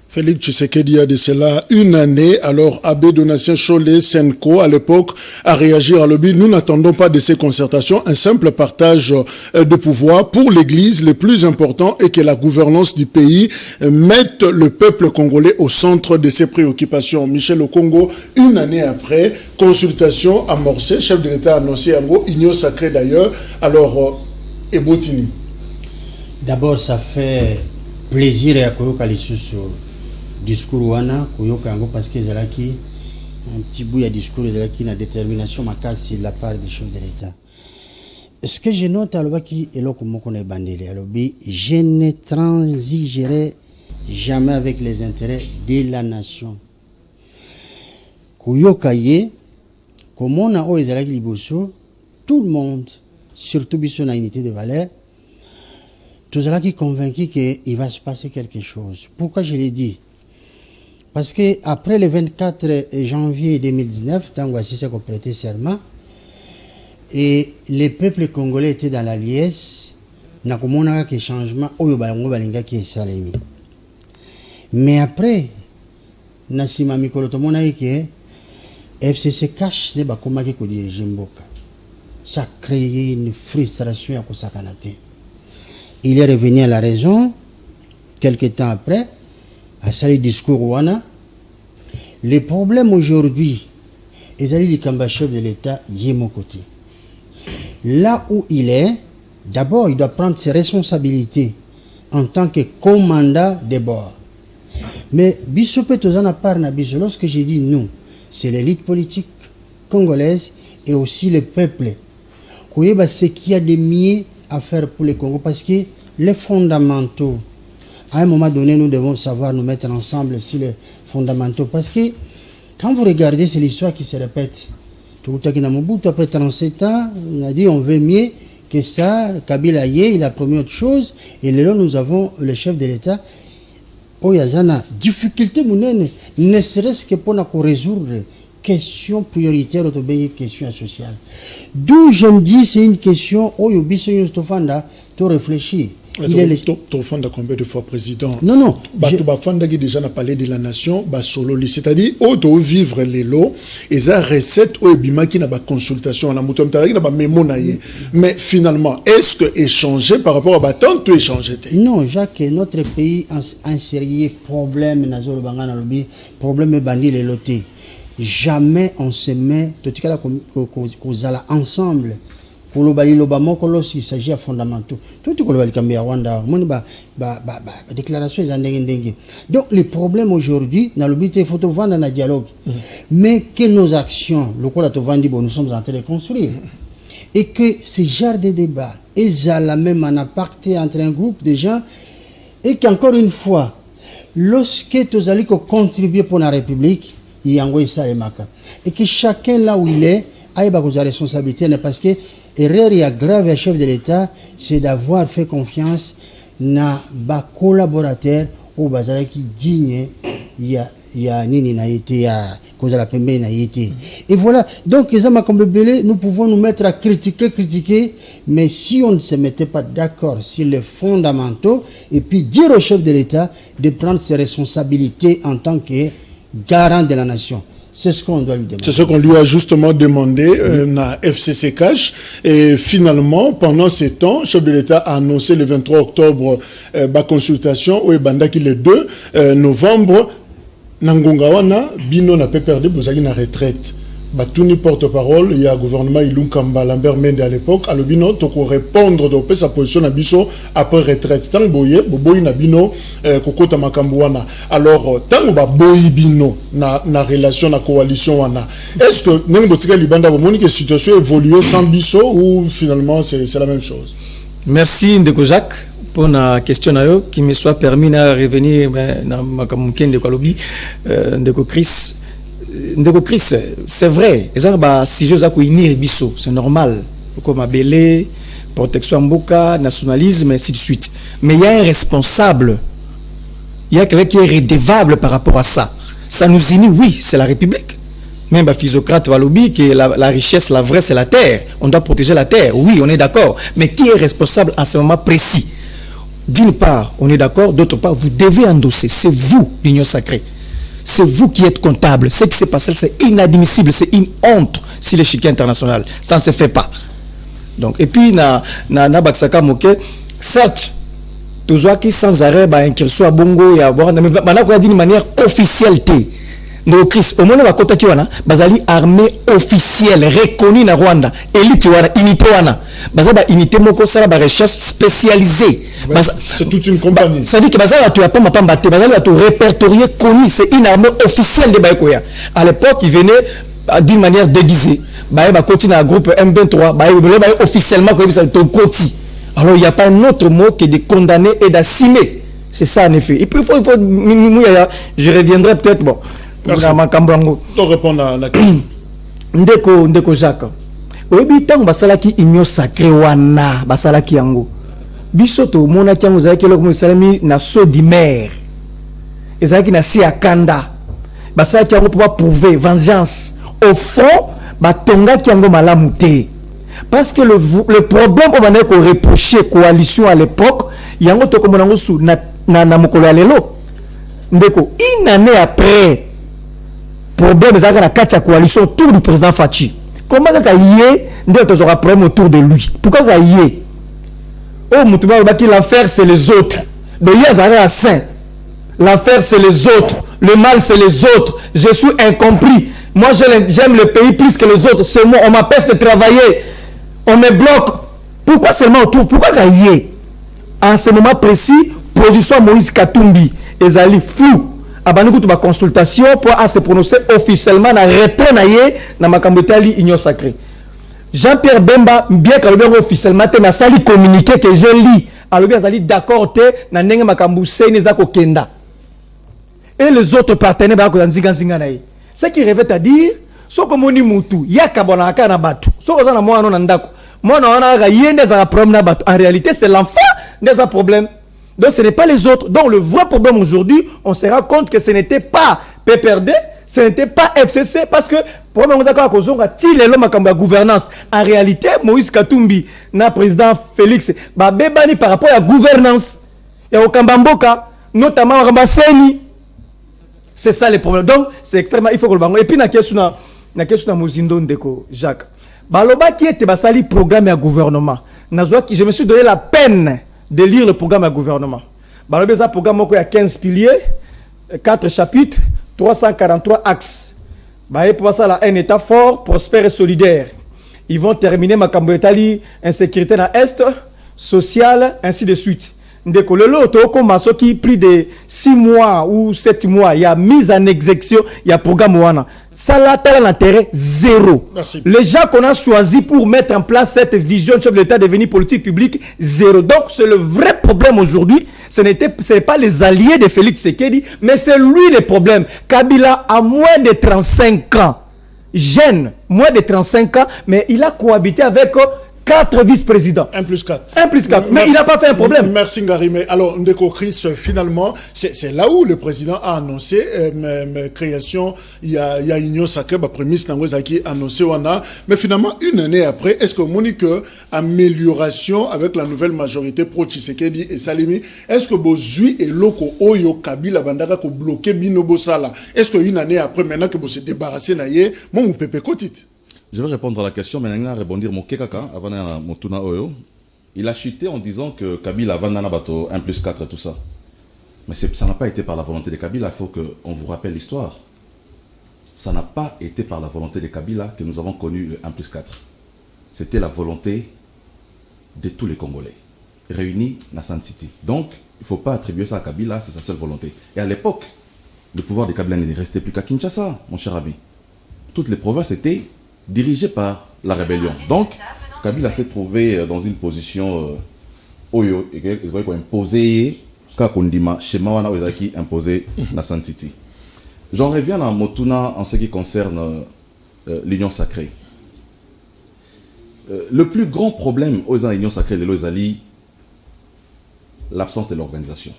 Félix Tshisekedi a de cela une année, alors Abbé Donatien Cholé Senko à l'époque a réagi à l'objet. Nous n'attendons pas de ces concertations un simple partage de pouvoir pour l'Église. Le plus important est que la gouvernance du pays mette le peuple congolais au centre de ses préoccupations. Michel Okongo, une année après, consultation amorcée, chef de l'État annoncé en gros, union sacrée d'ailleurs. Alors, Ebotini. D'abord, ça fait plaisir à Koyoka sur discours wana Koyoka parce que zalaki un petit bout de discours zalaki na détermination makasi de la part des chefs de l'État. Ce que je note à l'obaki et l'oko moko na bandele à l'obi, je ne transigerai jamais avec les intérêts de la nation. Koyoka ye comme on a o zalaki liboso, tout le monde, surtout biso na unité de valeur, tout cela qui est convaincu qu'il va se passer quelque chose. Pourquoi je l'ai dit? Parce que après le 24 janvier 2019, tant que c'est qu'on prêtait serment, et les peuples congolais étaient dans la liesse, n'a comme on a que changement, mais après, Nassima Mikolo Tomona que FCC cache ne ba comment que diriger Mboka. Ça a créé une frustration à Kosakanate. Il est revenu à la raison, quelques temps après, à ce discours ouana. Les problèmes aujourd'hui, les alliés du chef de l'État, y est mon côté. Là où il est, d'abord, il doit prendre ses responsabilités en tant que commandant des bords. Mais Bissopé Tozana parle lorsque j'ai dit nous, c'est l'élite politique congolaise et aussi le peuple. Ce qu'il y a de mieux à faire pour le Congo, parce que les fondamentaux, à un moment donné, nous devons savoir nous mettre ensemble sur les fondamentaux, parce que quand vous regardez, c'est l'histoire qui se répète. Tout à l'heure, après 37 ans, on a dit on veut mieux que ça. Kabila il a promis autre chose, et là nous avons le chef de l'État. Oh, il y a une difficulté, ne serait-ce que pour résoudre question prioritaire ou bien question sociale. D'où je me dis c'est une question où il y a réfléchir. Il est combien de fois président? Non. Qui déjà parlé de la nation, solo, c'est-à-dire, au vivre les lots, et ça recette au bima qui n'a pas consultation, on a mouton qui n'a pas mémo naïe. Mais finalement, est-ce que échanger par rapport à tant tout échanger? Non, Jacques, notre pays a un sérieux problème, problème bandit les lotés. Jamais on se met, tout cas, ensemble, pour le bali loba mokolo s'il s'agit à fondamentaux tout le bali kambia Rwanda moni ba déclaration ils ndenge. Donc le problème aujourd'hui dans le but il faut vendre un dialogue mais que nos actions le quoi to vandi bon nous sommes en train de construire et que ce genre de débat est à la même en aparté entre un groupe de gens et qu'encore une fois lorsque tu allez contribuer pour la République il y a et que chacun là où il est a sa responsabilité parce que erreur il y a grave à chef de l'État c'est d'avoir fait confiance na ba collaborateur au bazala qui digne il y a nini na été ya cause la pembe na été et voilà donc nous pouvons nous mettre à critiquer mais si on ne se mettait pas d'accord sur les fondamentaux et puis dire au chef de l'État de prendre ses responsabilités en tant que garant de la nation. C'est ce qu'on doit lui demander. C'est ce qu'on lui a justement demandé na FCC Cash. Et finalement, pendant ces temps, le chef de l'État a annoncé le 23 octobre la consultation au Ebandaki le 2 novembre. Nangongawana, Bino n'a pas perdu, vous avez une retraite. Batouni porte-parole, il y a un gouvernement Ilunkamba Lambert Mende à l'époque. Alors Bino, tu peux répondre de sa position à Biso après retraite. Tant boye, boye na Bino, kokota makambouana. Alors, tant ba boye Bino na relation na coalition wana. Est-ce que n'en botika libanda vous moni que situation évolue sans Biso ou finalement c'est la même chose? Merci Ndeko Jacques pour la question qui me soit permis de revenir dans makamouken de Kolobi Ndeko Chris. C'est vrai, c'est normal, comme Abélé, protection Mboka, nationalisme, ainsi de suite. Mais il y a un responsable, il y a quelqu'un qui est redevable par rapport à ça. Ça nous unit, oui, c'est la République. Même Physiocrate Walobi, que la richesse, la vraie, c'est la terre. On doit protéger la terre, oui, on est d'accord. Mais qui est responsable à ce moment précis? D'une part, on est d'accord, d'autre part, vous devez endosser, c'est vous, l'Union sacrée. C'est vous qui êtes comptable. Ce qui s'est passé, c'est inadmissible, c'est une honte si l'échiquier international. Ça ne se fait pas. Donc, et puis, na Baksaka Moke, certes, tout ça qui sans arrêt, qu'il soit bongo et avoir, mais maintenant qu'on a dit d'une manière officielle, au moins, on va contacter Bazali armée officielle, reconnue na Rwanda, élite wana, unité wana. Bazali unité moko sala ba recherche spécialisée. C'est toute une compagnie. Ça dit que Bazali a tout pas mapambate, Bazali a tout répertorié connu, c'est une armée officielle de Baïkoya. À l'époque, il venait d'une manière déguisée. Baïba continue à groupe M23, Baïba officiellement comme ça ton côté. Alors il n'y a pas un autre mot que de condamner et d'assumer. C'est ça en effet. Et puis je reviendrai peut-être bon. Pour répondre à la question. Ndeko Jacques. Oyebi tango basalaki union sacrée wana basalaki yango. Bisoto mona tango zaki lokmo salami na Sodimer. Ezaki na Siakanda. Basalaki yango pour prouver vengeance. Au fond, batonga yango malamu te. Parce que le problème on va ko reprocher coalition à l'époque, yango to komona ngo su na mokolo ya lelo. Ndeko une année après problème est dans la coalition autour du président Fachi. Comment ça y est, nous aura problème autour de lui. Pourquoi ça y est? Oh, Moutouma, l'affaire c'est les autres. De hier, à saint. L'affaire c'est les autres. Le mal c'est les autres. Je suis incompris. Moi j'aime le pays plus que les autres. Seulement on m'empêche de travailler. On me bloque. Pourquoi seulement autour? Pourquoi ça y est? En ce moment précis, position Moïse Katumbi. Ezali flou. Abanoukou ma consultation pour se prononcer officiellement na retrait na makambotali union sacrée. Jean-Pierre Bemba bien que le officiellement na sali communiqué que je lis alors bien sali d'accord te na ndenge makambu seni za kokenda. Et les autres partenaires ba ko nzinga nzinga na ye. Ce qui revient à dire soko moni mutu yaka bona aka na batu. Soko za na mwana na ndako. Mwana wana ga yende za problème na batu. En réalité c'est l'enfant des problèmes. Donc ce n'est pas les autres. Donc le vrai problème aujourd'hui, on se rend compte que ce n'était pas PPRD, ce n'était pas FCC, parce que pour moi, la gouvernance. En réalité, Moïse Katumbi, na président Félix, par rapport à la gouvernance, et au Kambamboka, notamment à Rambaseni. C'est ça le problème. Donc c'est extrêmement, il faut que le bango. Et puis na question na Mozindo Ndeko Jacques. Baloba qui était basali programme à gouvernement. Je me suis donné la peine de lire le programme à gouvernement. Le programme il y a 15 piliers, 4 chapitres, 343 axes. Pour ça, un État fort, prospère et solidaire. ils vont terminer makambo etali insécurité na est, sociale, ainsi de suite. Ndeko lelo toko qui plus de 6 mois ou 7 mois, il y a mise en exécution, il y a programme wana. Ça là tel l'intérêt zéro. Merci. Les gens qu'on a choisi pour mettre en place cette vision de chef de l'État devenir politique publique zéro. Donc c'est le vrai problème aujourd'hui. Ce n'est pas les alliés de Félix Tshisekedi, mais c'est lui le problème. Kabila a moins de 35 ans. Jeune, moins de 35 ans, mais il a cohabité avec 4 vice-présidents. 1 plus 4. 1 plus 4. Mais il n'a pas fait un problème. Merci Ngari. Mais alors, Ndeko Chris, finalement, c'est là où le président a annoncé création. Il y a Union Sacrée, prémisse qui a annoncé. Mais finalement, une année après, est-ce que vous dites que amélioration avec la nouvelle majorité pro-Tshisekedi et Salimi, est-ce que Bozui et Loko Oyo Kabila Bandaka ko bloqué Binobo Sala? Est-ce qu'une année après, maintenant que vous se débarrassez, mon Pepe Kotit? Je vais répondre à la question, mais je vais rebondir mon Kekaka avant mon Tuna Oyo. Il a chuté en disant que Kabila a vendu 1 plus 4 et tout ça. Mais ça n'a pas été par la volonté de Kabila, il faut qu'on vous rappelle l'histoire. Ça n'a pas été par la volonté de Kabila que nous avons connu le 1 plus 4. C'était la volonté de tous les Congolais, réunis dans San City. Donc, il ne faut pas attribuer ça à Kabila, c'est sa seule volonté. Et à l'époque, le pouvoir de Kabila ne restait plus qu'à Kinshasa, mon cher ami. Toutes les provinces étaient dirigé par la rébellion. Donc, Kabila s'est trouvé dans une position imposée, imposée dans San City. J'en reviens à Motuna en ce qui concerne l'Union Sacrée. Le plus grand problème aux l'Union Sacrée de l'Ozali, l'absence de l'organisation.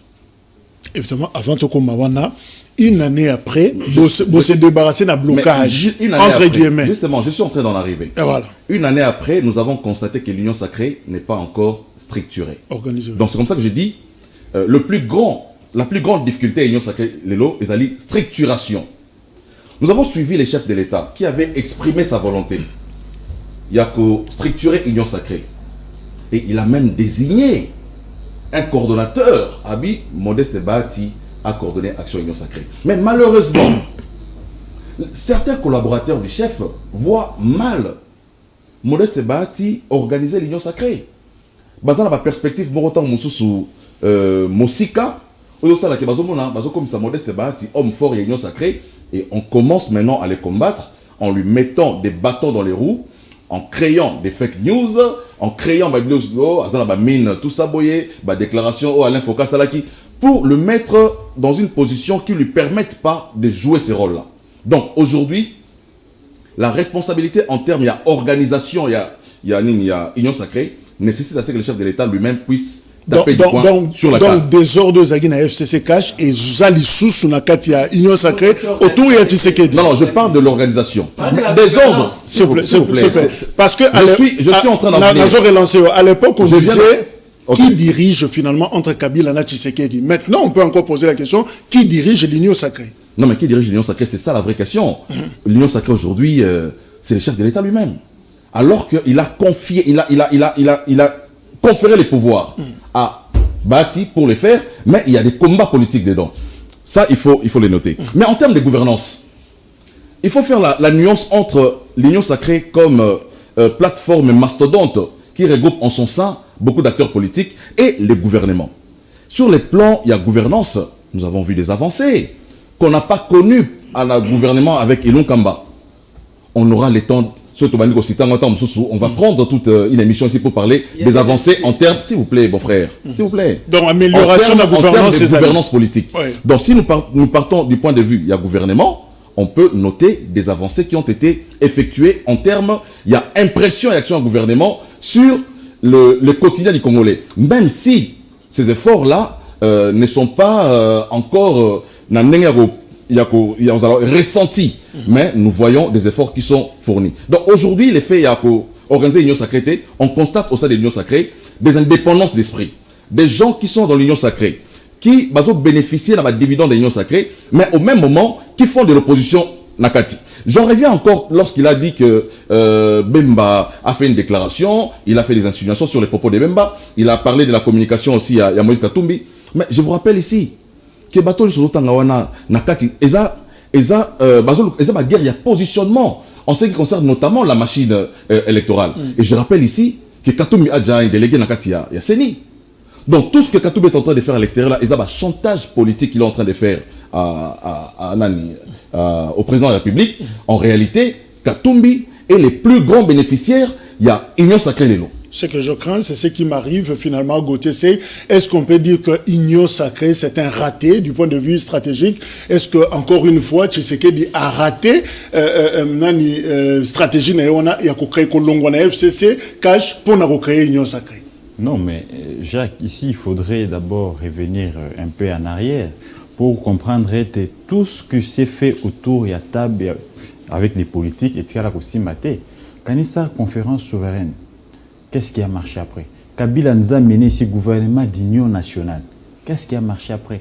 Évidemment, avant Tokomawana, une année après, vous se débarrassez d'un blocage, entre guillemets. Justement, je suis en train d'en arriver. Et voilà. Une année après, nous avons constaté que l'Union Sacrée n'est pas encore structurée. Organisée. Donc c'est comme ça que je dis, la plus grande difficulté à l'Union Sacrée, c'est la structuration. Nous avons suivi les chefs de l'État qui avaient exprimé sa volonté. Il y a que structurer l'Union Sacrée. Et il a même désigné un coordonnateur, Abi Modeste Bahati, a coordonné Action Union Sacrée. Mais malheureusement, certains collaborateurs du chef voient mal Modeste Bahati organiser l'Union Sacrée. Basant la perspective, Morotan Moussou Mosika, comme ça Modeste Bahati, homme fort et Union Sacrée, et on commence maintenant à les combattre en lui mettant des bâtons dans les roues, en créant des fake news, en créant mine, tout ça, déclaration Alain Foka Salaki, pour le mettre dans une position qui ne lui permette pas de jouer ces rôles-là. Donc aujourd'hui, la responsabilité en termes, il y a organisation, il y a Union Sacrée, nécessite à ce que le chef de l'État lui-même puisse taper du poing sur la table. Donc, des ordres de la FCC cash et Zali sous la Katia Union Sacrée autour de Tshisekedi. Non, je parle de l'organisation. Des ordres, s'il vous plaît. Parce que je suis en train d'en venir. À l'époque, on disait qui dirige finalement entre Kabila et Tshisekedi. Maintenant, on peut encore poser la question qui dirige l'Union Sacrée. Non, mais qui dirige l'Union Sacrée, c'est ça la vraie question. L'Union Sacrée aujourd'hui, c'est le chef de l'État lui-même. Alors qu'il a confié, il a conféré les pouvoirs à Bahati pour les faire, mais il y a des combats politiques dedans. Ça, il faut les noter. Mais en termes de gouvernance, il faut faire la nuance entre l'Union Sacrée comme plateforme mastodonte qui regroupe en son sein beaucoup d'acteurs politiques et les gouvernements. Sur les plans, il y a gouvernance, nous avons vu des avancées qu'on n'a pas connues à la gouvernement avec Elon Kamba. On aura le temps. On va prendre toute une émission ici pour parler des avancées en termes, s'il vous plaît, bon frère, s'il vous plaît. Donc, amélioration de la gouvernance politique. Oui. Donc, si nous partons du point de vue, il y a gouvernement, on peut noter des avancées qui ont été effectuées en termes, il y a impression et action au gouvernement sur le quotidien du Congolais. Même si ces efforts-là ne sont pas encore ressenti, mais nous voyons des efforts qui sont fournis. Donc aujourd'hui, les faits, il y a organiser l'Union Sacrée, on constate au sein de l'Union Sacrée des indépendances d'esprit. Des gens qui sont dans l'Union Sacrée, qui bénéficient de la dividende de l'Union Sacrée, mais au même moment, qui font de l'opposition Nakati. J'en reviens encore lorsqu'il a dit que Bemba a fait une déclaration, il a fait des insinuations sur les propos de Bemba, il a parlé de la communication aussi à Moïse Katumbi. Mais je vous rappelle ici, que Bato Nakati, et ça, ma guerre, il y a positionnement en ce qui concerne notamment la machine électorale. Et je rappelle ici que Katumbi a déjà un délégué dans Katia, il y a Seni. Donc tout ce que Katumbi est en train de faire à l'extérieur, là, il y a un chantage politique qu'il est en train de faire au président de la République. En réalité, Katumbi est le plus grand bénéficiaire. Il y a Union Sacrée Lelo. Ce que je crains, c'est ce qui m'arrive finalement, Gauthier, c'est est-ce qu'on peut dire que Union Sacrée, c'est un raté du point de vue stratégique? Est-ce que, encore une fois, Tshisekedi a raté stratégie il y a créé Kolongwana FCC, cash pour créer Union Sacrée? Non, mais Jacques, ici, il faudrait d'abord revenir un peu en arrière pour comprendre tout ce qui s'est fait autour de la table avec les politiques et Tkala aussi maté. Quand il y a conférence souveraine, qu'est-ce qui a marché après? Kabila nous a mené ici gouvernement d'union nationale. Qu'est-ce qui a marché après?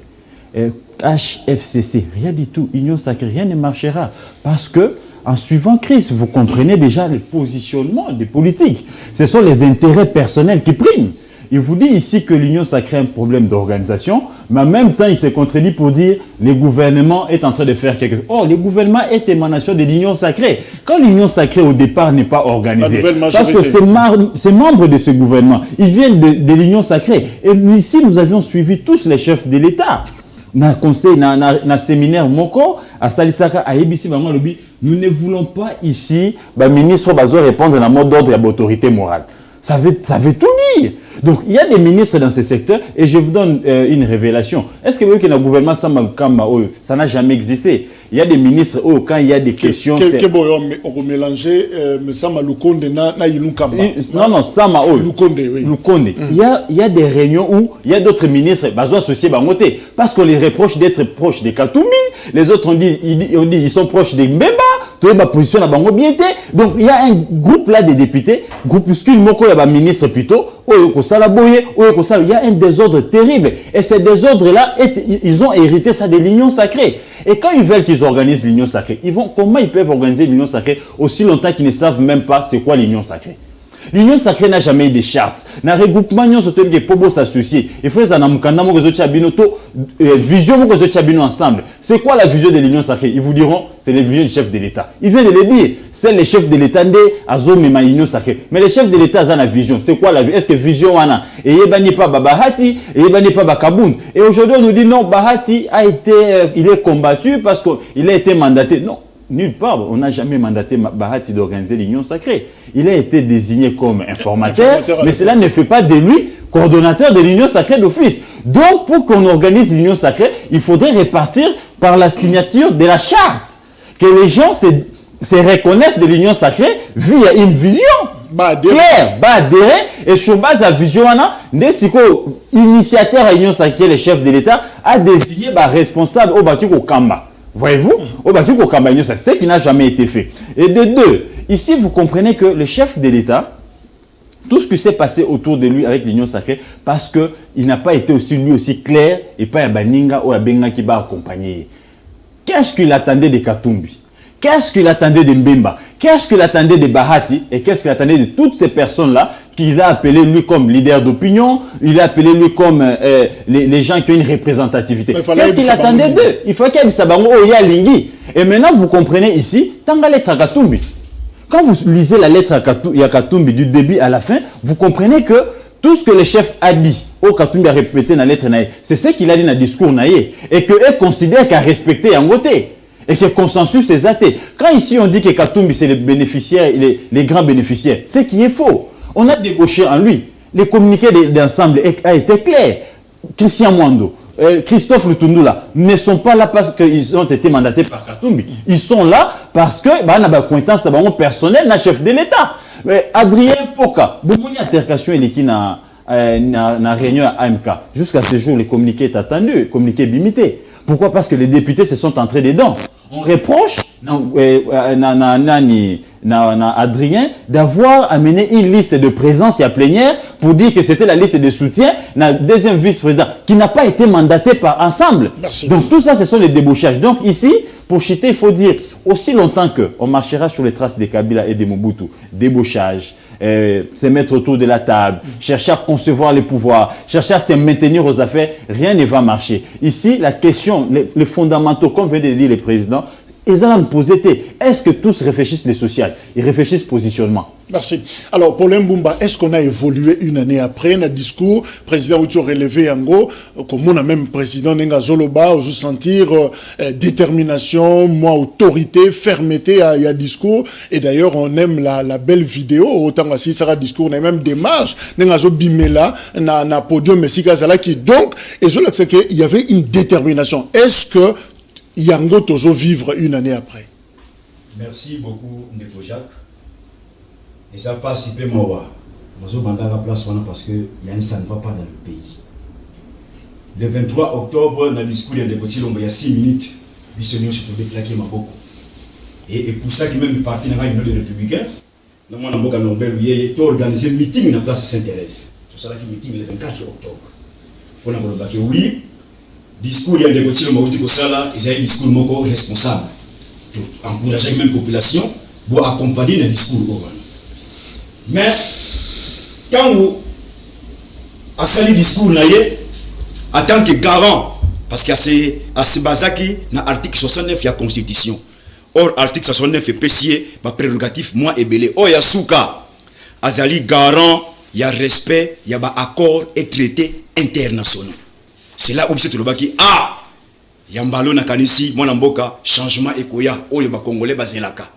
HFCC, rien du tout. Union sacrée, rien ne marchera. Parce que, en suivant Christ, vous comprenez déjà le positionnement des politiques. Ce sont les intérêts personnels qui priment. Il vous dit ici que l'union sacrée a un problème d'organisation, mais en même temps, il se contredit pour dire que le gouvernement est en train de faire quelque chose. Or, le gouvernement est émanation de l'union sacrée. Quand l'union sacrée, au départ, n'est pas organisée, parce que ces membres de ce gouvernement, ils viennent de l'union sacrée. Et ici, nous avions suivi tous les chefs de l'État. Dans le conseil, dans le séminaire Moko, à Salisaka, à ABC, nous ne voulons pas ici, le ministre va répondre dans le mode d'ordre de l'autorité morale. Ça veut tout dire. Donc, il y a des ministres dans ce secteur et je vous donne une révélation. Est-ce que vous voyez que le gouvernement ça n'a jamais existé? Il y a des ministres quand il y a des questions... On peut mélanger Sama Lukonde na Ilukamba. Non, Sama Lukonde, oui. Lukonde. Il y a des réunions où il y a d'autres ministres associés Bangoté parce qu'on les reproche d'être proches de Katumbi. Les autres ont dit ils sont proches de Mbemba. Tout est position à Bango bien. Donc, il y a un groupe là de députés, groupuscule Moko, il y a un ministre plutôt, il y a un désordre terrible. Et ces désordres-là, ils ont hérité ça de l'union sacrée. Et quand ils veulent qu'ils organisent l'union sacrée, comment ils peuvent organiser l'union sacrée aussi longtemps qu'ils ne savent même pas c'est quoi l'union sacrée? L'union sacrée n'a jamais eu de charte. Dans le regroupement, il faut s'associer. Il faut vision ensemble. C'est quoi la vision de l'union sacrée? Ils vous diront, c'est la vision du chef de l'État. Il vient de le dire. C'est le chef de l'État de Azomima l'union sacrée. Mais le chef de l'État a la vision. C'est quoi la vision? Est-ce que vision wana? Et il pas Bahati, et il pas Kaboun. Et aujourd'hui, on nous dit non, Bahati a été, il est combattu parce qu'il a été mandaté. Non. Nulle part, on n'a jamais mandaté Bahati d'organiser l'union sacrée. Il a été désigné comme informateur, mais cela ne fait pas de lui coordonnateur de l'union sacrée d'office. Donc, pour qu'on organise l'union sacrée, il faudrait repartir par la signature de la charte. Que les gens se reconnaissent de l'union sacrée via une vision claire, adhérer, et sur base de la vision, l'initiateur de l'union sacrée, le chef de l'État, a désigné responsable au Batiko Kamba. Voyez-vous, c'est ce qui n'a jamais été fait. Et de deux, ici vous comprenez que le chef de l'État, tout ce qui s'est passé autour de lui avec l'union sacrée, parce qu'il n'a pas été lui aussi clair, et pas Baninga ou Benga qui va accompagner. Qu'est-ce qu'il attendait de Katumbi? Qu'est-ce qu'il attendait de Mbemba? Qu'est-ce qu'il attendait de Bahati? Et qu'est-ce qu'il attendait de toutes ces personnes-là qu'il a appelé lui comme leader d'opinion, il a appelé lui comme les gens qui ont une représentativité. Qu'est-ce qu'il attendait d'eux? Il faut qu'il y ait Sabango Lingui. Et maintenant, vous comprenez ici, Tanga lettre à Katumbi. Quand vous lisez la lettre à Katumbi du début à la fin, vous comprenez que tout ce que le chef a dit, Katumbi a répété dans la lettre, c'est ce qu'il a dit dans le discours, et qu'il considère qu'il a respecté Yangote. Et que le consensus est athée. Quand ici on dit que Katumbi c'est les bénéficiaires, les grands bénéficiaires, c'est qui est faux. On a débauché en lui. Les communiqués d'ensemble a été clair. Christian Mwando, Christophe Lutundula ne sont pas là parce qu'ils ont été mandatés par Katumbi. Ils sont là parce que on a une acquaintance personnelle dans le chef de l'État. Adrien Poka, beaucoup d'intercations il est qui na réunion à AMK. Jusqu'à ce jour, les communiqués est attendu, les communiqués bimité. Pourquoi? Parce que les députés se sont entrés dedans. On reproche Adrien d'avoir amené une liste de présence à plénière pour dire que c'était la liste de soutien d'un deuxième vice-président qui n'a pas été mandaté par ensemble. Merci. Donc tout ça, ce sont les débauchages. Donc ici, pour chiter, il faut dire aussi longtemps qu'on marchera sur les traces de Kabila et de Mobutu, débauchage, se mettre autour de la table, chercher à concevoir les pouvoirs, chercher à se maintenir aux affaires, rien ne va marcher. Ici, la question, les fondamentaux, comme vient de le dire le président, Ils ont posé. Est-ce que tous réfléchissent le social? Ils réfléchissent positionnement. Merci. Alors, Paulin Mbumba, est-ce qu'on a évolué une année après un discours, président Oucho relevé Yango, comme on a même président Nenga Zoloba, on sentir détermination, autorité, fermeté à discours. Et d'ailleurs, on aime la belle vidéo, autant que si ça discours, on a même des marches, Nenga Zobimela, na podium, mais si qui donc, et je sais qu'il y avait une détermination. Est-ce que Yango Tozo vivre une année après? Merci beaucoup, Ndeko Jacques. Et ça passe super moi. Je vais la place parce qu'il y a un ça ne va pas dans le pays. Le 23 octobre, dans le discours de Ndeko, il y a 6 minutes, Bissonnier se peut déclarer beaucoup. Et pour ça que même le parti n'a pas une des républicains, nous avons organisé un meeting dans la place Saint-Thérèse. Tout ça, le meeting le 24 octobre. On a dit oui, discours de Ndeko, c'est un discours responsable. Pour encourager même la population, pour accompagner le discours. Mais quand vous avez le discours en tant que garant, parce qu'il y a ce basaki dans l'article 69 de la Constitution. Or, l'article 69 est PCA, ma prérogative, moi et Belé. Or, il y a Souka, Azali garant, il y a respect, il y a accord et traité international. C'est là où c'est le baki. Ah! Il y a un ballon à Kanisi, moi Namboka, changement écoya, Oyo ba Congolais bazelaka.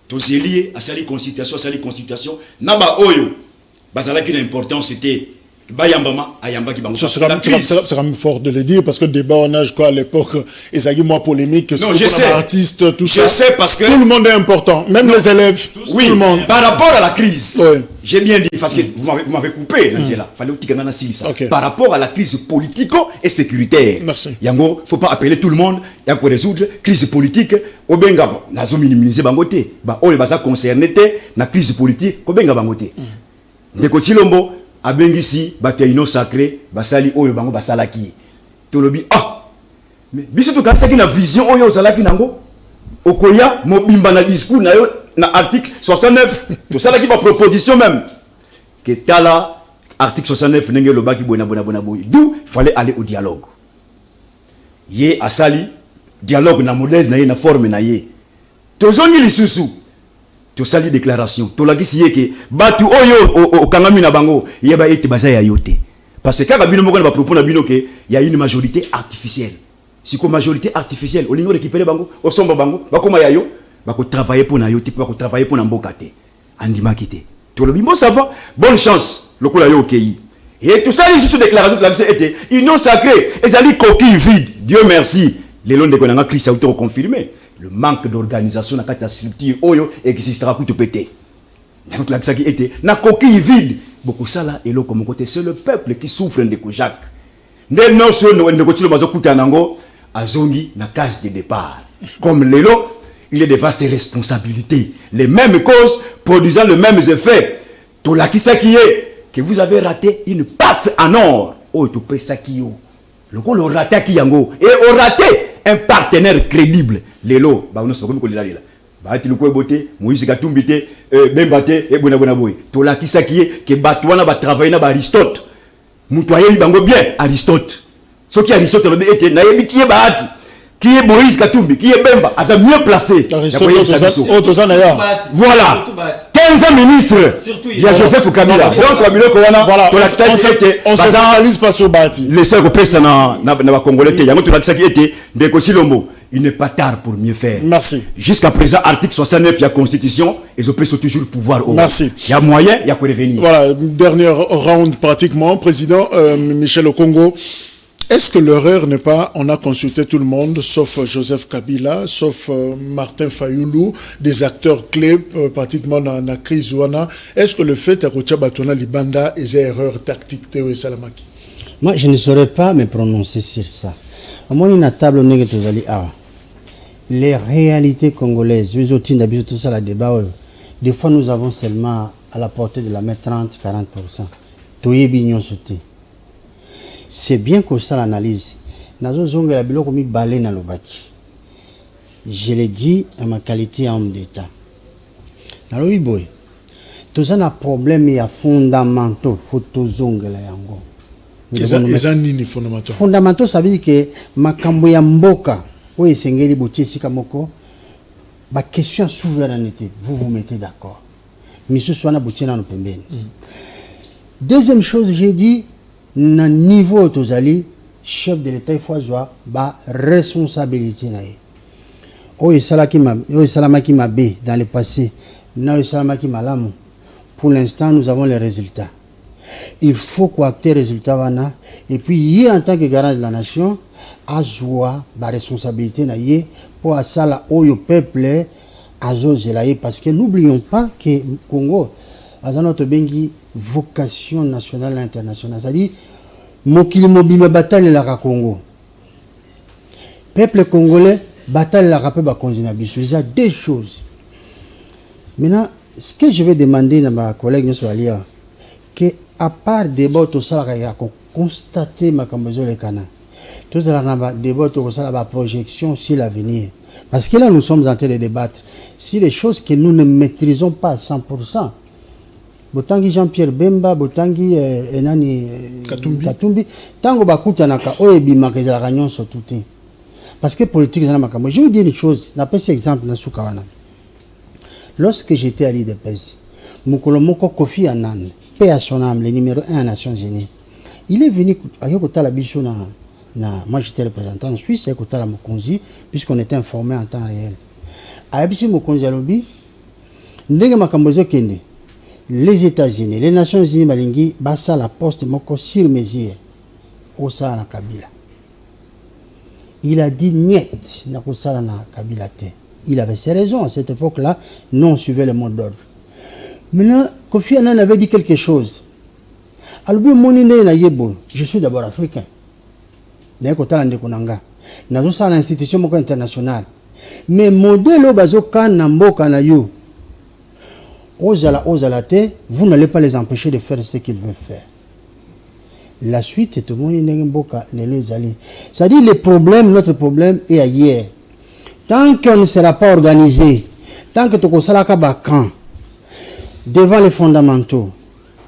Tozeli, à sali consultation, Naba Oyo, bazala qui l'important c'était Bayambama, Ayamba qui bango. C'est quand même fort de le dire parce que le débat on a, je crois, à l'époque, ils ont moi polémique, non, je sais, artiste, tout je ça. Je sais parce que tout le monde est important, même non, les élèves, oui, tout le monde. Par rapport à la crise, oui. J'ai bien dit, parce que vous m'avez coupé, Nangela. Fallait que okay. Par rapport à la crise politico et sécuritaire. Merci. Yango, faut pas appeler tout le monde, il y a pour résoudre crise politique. Obenga, la zone minimiser bangote. Bah, on va concerner la crise politique, obenga bangote. Ndeko Chilombo, abengisi, bataillon sacré, basali oyo bango basalaki. Tolobi, ah! Mais, biso to kanisa ki na vision oyo salaki nango. Okoya, mobimba na discours na yo, na article 69, tout ça là qui va proposition même que tala article 69 nenge loba ki bona d'où il fallait aller au dialogue. Yé asali dialogue na modèle na yé na forme na yé. Tozongi lisusu. To sali déclaration. To la gisi yé que batu oyo o kangami na bango yeba ete bazaya yote. Parce que quand bino moko na ba propos na bino que il y a une majorité artificielle. Si ko majorité artificielle, o lingo récupérer bango, o somba bango, ba koma yayo. Va travailler pour Nayo, va travailler pour Nambokate. Andimakite. Tout le monde ça va. Bonne chance. Le coup là yo ok. Et tout ça, les déclarations de la était union sacrée. Et ça dit coquille vide. Dieu merci. Les longs de Konanga Christ a auto confirmé. Le manque d'organisation dans la structure oyo existera pour tout péter. Donc là ça qui était na coquille vide. Beaucoup ça là et là comme côté c'est le peuple qui souffre de Kojak. Ne non sur ne continue bazo kutanango azongi na case de départ. Comme les lots il est devant ses responsabilités. Les mêmes causes produisant les mêmes effets. Tout là qui ça qui est que vous avez raté une passe en or. Oh, tu peux ça qui est. Le coup le raté qui yango et on raté un partenaire crédible. Les lots, bah on se comme là. Bah tu le quoi beauté, Moïse Katumbité, Bembate et bona boy. Tout là qui ça qui est que batouana va travailler na Aristote. Moutoyer bango bien Aristote. Ce qui Aristote le était na yebi qui est bahati. Qui est Moïse Katumbi, qui est Bemba, a mieux placé. Voilà. 15 ministres. Il y a Joseph Kabila. Voilà. On se focalise pas sur Bati. Les seuls représentés dans la Congolais, il y a un qui était Ndeko Chilombo. Il n'est pas tard pour mieux faire. Merci. Jusqu'à présent, article 69, il y a Constitution, et ils sont toujours le pouvoir. Merci. Il y a moyen, il y a pour revenir. Voilà, dernier round pratiquement. Président Michel Okongo. Est-ce que l'erreur n'est pas, on a consulté tout le monde, sauf Joseph Kabila, sauf Martin Fayoulou, des acteurs clés pratiquement dans la crise ouana. Est-ce que le fait que Batona Libanda est une erreur tactique Théo Salamaki? Moi, je ne saurais pas me prononcer sur ça. Moi, il y a une table les réalités congolaises, tout ça, la débat, des fois, nous avons seulement à la portée de la main 30-40%. Tout est bien sauté. C'est bien que ça l'analyse. Je l'ai dit à ma qualité d'homme d'État. Alors, oui, boy. Tout ça, un problème, il y a fondamentaux. Fondamentaux, ça veut dire que ma kambo ya mboka, oui, sengeli boutier sikamoko, la question de souveraineté, vous vous mettez d'accord. Monsieur Soana Boutiena no pembeni. Deuxième chose, j'ai dit, na niveau tozali, chef de l'État, il faut avoir ba responsabilité nae. Oye salaki ma B dans le passé, na salamaki malamu. Pour l'instant, nous avons les résultats. Il faut coacter les résultats wana et puis y en tant que garant de la nation, azwa ba responsabilité nae pour asala oyo peuple azozelaye parce que n'oublions pas que Congo a notre bengi vocation nationale et internationale. C'est-à-dire mokili mobile bataille la Congo. Peuple congolais bataille la rappel ba konzina biso. Il y a deux choses. Maintenant, ce que je vais demander à ma collègue Nsoalia, que à part des bottes au salaire qu'on constater ma cambozo le cana, tout ça là des bottes au salaire la projection sur l'avenir. Parce que là nous sommes en train de débattre si les choses que nous ne maîtrisons pas à 100%. Botangi Jean-Pierre Bemba, Botangi Enani Katumbi, tango bakuta naka oyebi makeza ranyon so touté. Parce que politique na makambo. Je vais vous dire une chose, n'a pas cet exemple na Sukawana. Lorsque j'étais à l'IDPS, Mukolomoko Kofi Annan, paix à son âme, le numéro 1 aux Nations Unies, il est venu à Yokota la Bichou moi j'étais représentant en Suisse, à Yokota la Mokonzi, puisqu'on était informé en temps réel. À Abisi Mokonzi Alobi, Ndenge Makambozo Kende, les États-Unis, les Nations Unies Malingi, Bassa la poste Moko sur mesure, Osa na Kabila. Il a dit niet, na Osa na Kabila te. Il avait ses raisons à cette époque-là, non on suivait le mot d'ordre. Maintenant, Kofi Annan avait dit quelque chose. Je suis d'abord africain. Je suis à l'institution internationale. Mais modèle bazoka namboka na yo. Vous n'allez pas les empêcher de faire ce qu'ils veulent faire. La suite, tout le monde c'est-à-dire le problème, notre problème est ailleurs. Tant qu'on ne sera pas organisé, tant que tu as camp devant les fondamentaux,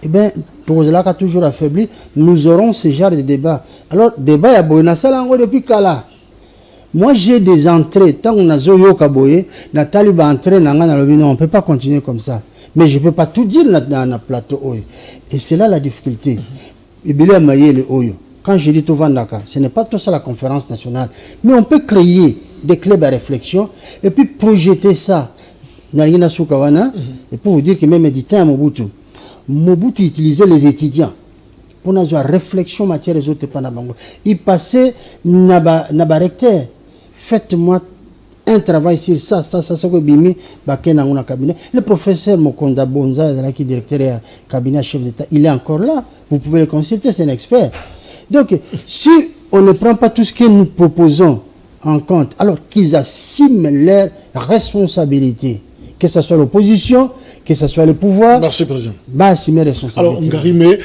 eh bien, tu as toujours affaibli, nous aurons ce genre de débat. Alors, débat, il y a depuis Kala. Moi, j'ai des entrées. Tant qu'on a Zoyo Kaboye, Nathalie va entrer, non, on ne peut pas continuer comme ça. Mais je ne peux pas tout dire dans le plateau. Et c'est là la difficulté. Quand je dis tout Vandaka, ce n'est pas tout ça la conférence nationale. Mais on peut créer des clubs à réflexion et puis projeter ça. Et pour vous dire que même éditant à Mobutu utilisait les étudiants pour avoir réflexion matière des autres panabango. Il passait naba recteur. Faites-moi un travail sur ça, bimi, cabinet. Le professeur Mokonda Bonza, qui est directeur du cabinet chef d'État, il est encore là. Vous pouvez le consulter, c'est un expert. Donc, si on ne prend pas tout ce que nous proposons en compte, alors qu'ils assument leurs responsabilités, que ce soit l'opposition, que ce soit le pouvoir, merci, Président. Assumer les responsabilités. Alors, Ngarimé,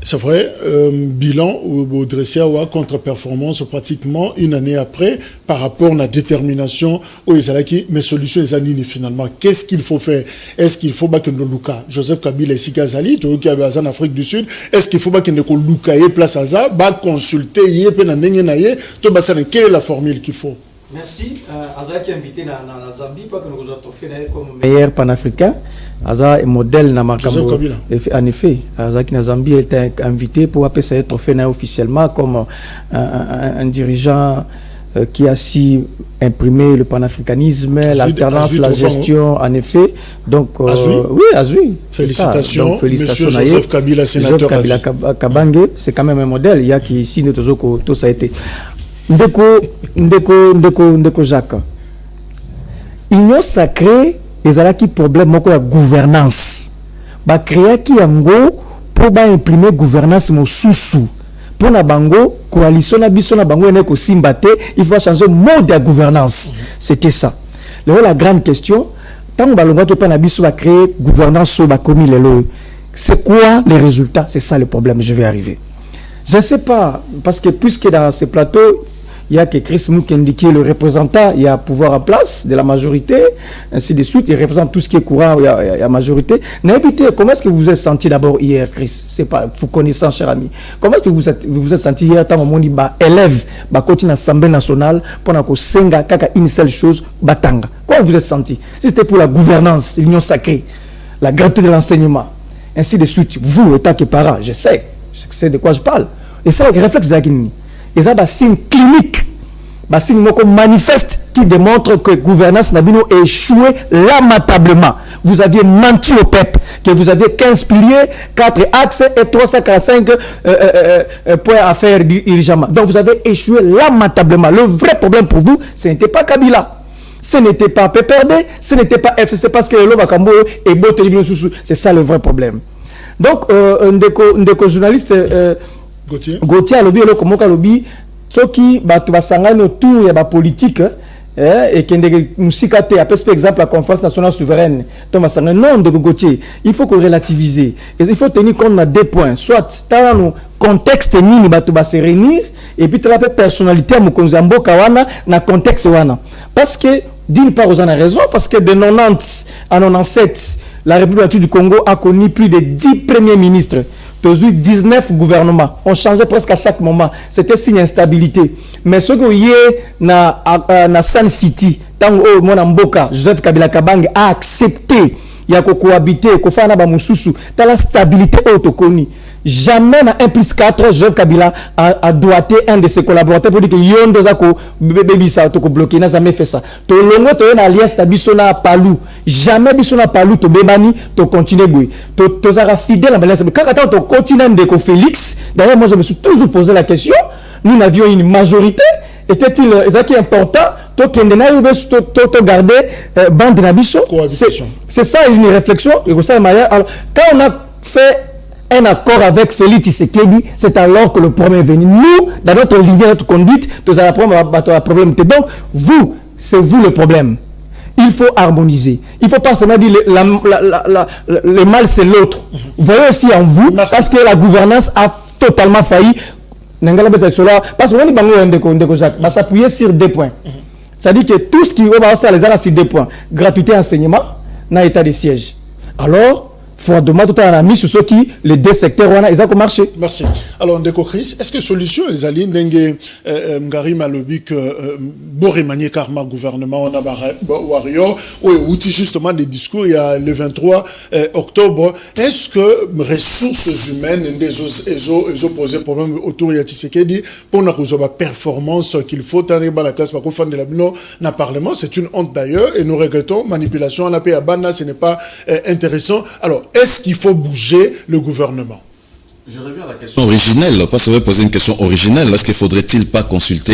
c'est vrai, bilan ou dressé à contre-performance pratiquement une année après par rapport à la détermination aux Israéliens, mais solution les années finalement. Qu'est-ce qu'il faut faire? Est-ce qu'il faut que nous Luka Joseph Kabila ici Kazali, toi qui en Afrique du Sud, est-ce qu'il faut que nous Luka place à ça, consulter yé pe na ndenge na yé, to basana quelle est la formule qu'il faut? Merci. Azaki invité na Zambie pour que nous ayons fait comme meilleur panafricain. Aza modèle na makambo. En effet, Azaki na Zambie était invité pour appeler ça trophée officiellement comme un dirigeant qui a si imprimé le panafricanisme, l'alternance, la gestion. En effet, donc oui, Azui. Félicitations, donc, félicitations Monsieur Joseph Kabila, sénateur Kabila Kabange, c'est quand même un modèle. Il y a qui ici tout ça a été. Ndeko Jacques. Union sacrée, ils ont qui problème de gouvernance. Ba créer qui yango pour ba imprimer gouvernance mo sousou. Pour na bango coalition na biso na bango ene ko simbate, il faut changer mode de gouvernance. C'était ça. La grande question, tant ba longa to pa na biso va créer gouvernance so ba komi lelo. C'est quoi les résultats? C'est ça le problème, je vais arriver. Je ne sais pas parce que puisque dans ce plateau il y a que Chris Mukendi qui est le représentant, il y a pouvoir en place de la majorité, ainsi de suite, il représente tout ce qui est courant, il y a majorité. N'habitez, comment est-ce que vous vous êtes senti d'abord hier, Chris? C'est pas, vous connaissant, cher ami. Comment est-ce que vous vous êtes senti hier, tant on dit, élève, continue l'Assemblée nationale, pendant que Senga, kaka une seule chose, batanga. Comment vous êtes senti? Si c'était pour la gouvernance, l'union sacrée, la gratuité de l'enseignement, ainsi de suite, vous, en tant que parent, je sais de quoi je parle. Et c'est le réflexe d'Agini. Et ça, c'est une clinique, c'est une manifeste qui démontre que la gouvernance n'a pas échoué lamentablement. Vous aviez menti au peuple, que vous aviez 15 piliers, 4 axes et 345 points à faire dirigeamment. Donc vous avez échoué lamentablement. Le vrai problème pour vous, ce n'était pas Kabila. Ce n'était pas PPRD, ce n'était pas FCC parce que le Bakambo est beau, c'est ça le vrai problème. Donc, un des journalistes, Gauthier a lobby, le lobby, ceux qui sont autour de la politique, et qui nous cicatent, à par exemple la conférence nationale souveraine, non de Gauthier, il faut relativiser. Il faut tenir compte de 2 points. Soit, dans le contexte, il va se réunir, et puis la personnalité, dans le contexte. Parce que, d'une part, vous en avez raison, parce que de 90 à 97, la République du Congo a connu plus de 10 premiers ministres. 19 gouvernements. On changeait presque à chaque moment. C'était signe d'instabilité. Mais ce que y est na Sun City, tant que mon Mboka, Joseph Kabila Kabang a accepté, il y a cohabité, qu'on fait dans la stabilité autoconnue. Jamais na 1+4, Joseph Kabila a doigté un de ses collaborateurs pour dire que Yondo Zako baby ça to bloqué, n'a jamais fait ça. To longo to une alliance ta bisona palou. Jamais bisona palou to bebani to continuer boui. To zara fidèle en balance. Quand attends to continuer de Félix, d'ailleurs moi je me suis toujours posé la question, nous n'avions une majorité, était-il exact important to kendena ou to garder bande nabiso? C'est ça une réflexion et ça alors quand on a fait un accord avec Félix Tshisekedi, c'est alors que le problème est venu. Nous, dans notre ligne, notre conduite, nous avons un problème. Donc, vous, c'est vous le problème. Il faut harmoniser. Il ne faut pas seulement dire le mal, c'est l'autre. Voyez aussi en vous, parce que la gouvernance a totalement failli. Parce qu'on va s'appuyer sur 2 points. C'est-à-dire que tout ce qui va sur les arts, c'est 2 points. Gratuité, enseignement, dans l'état de siège. Alors, fondement tout à mis sur ceux qui les 2 secteurs ils ont marché. Merci. Alors Ndeko Chris, est-ce que solution les alliés n'engé Ngari Malobi que Boremanié Karma gouvernement on a Wario ou outil justement des discours il y a le 23 octobre, est-ce que ressources humaines des opposés problème autour de Tshisekedi pour na kuzoba performance qu'il faut tenir dans la classe par contre de la bino na parlement, c'est une honte d'ailleurs et nous regrettons manipulation on a payé à Bana, ce n'est pas intéressant. Alors est-ce qu'il faut bouger le gouvernement? Je reviens à la question originelle, parce que vous avez posé une question originelle. Est-ce qu'il ne faudrait-il pas consulter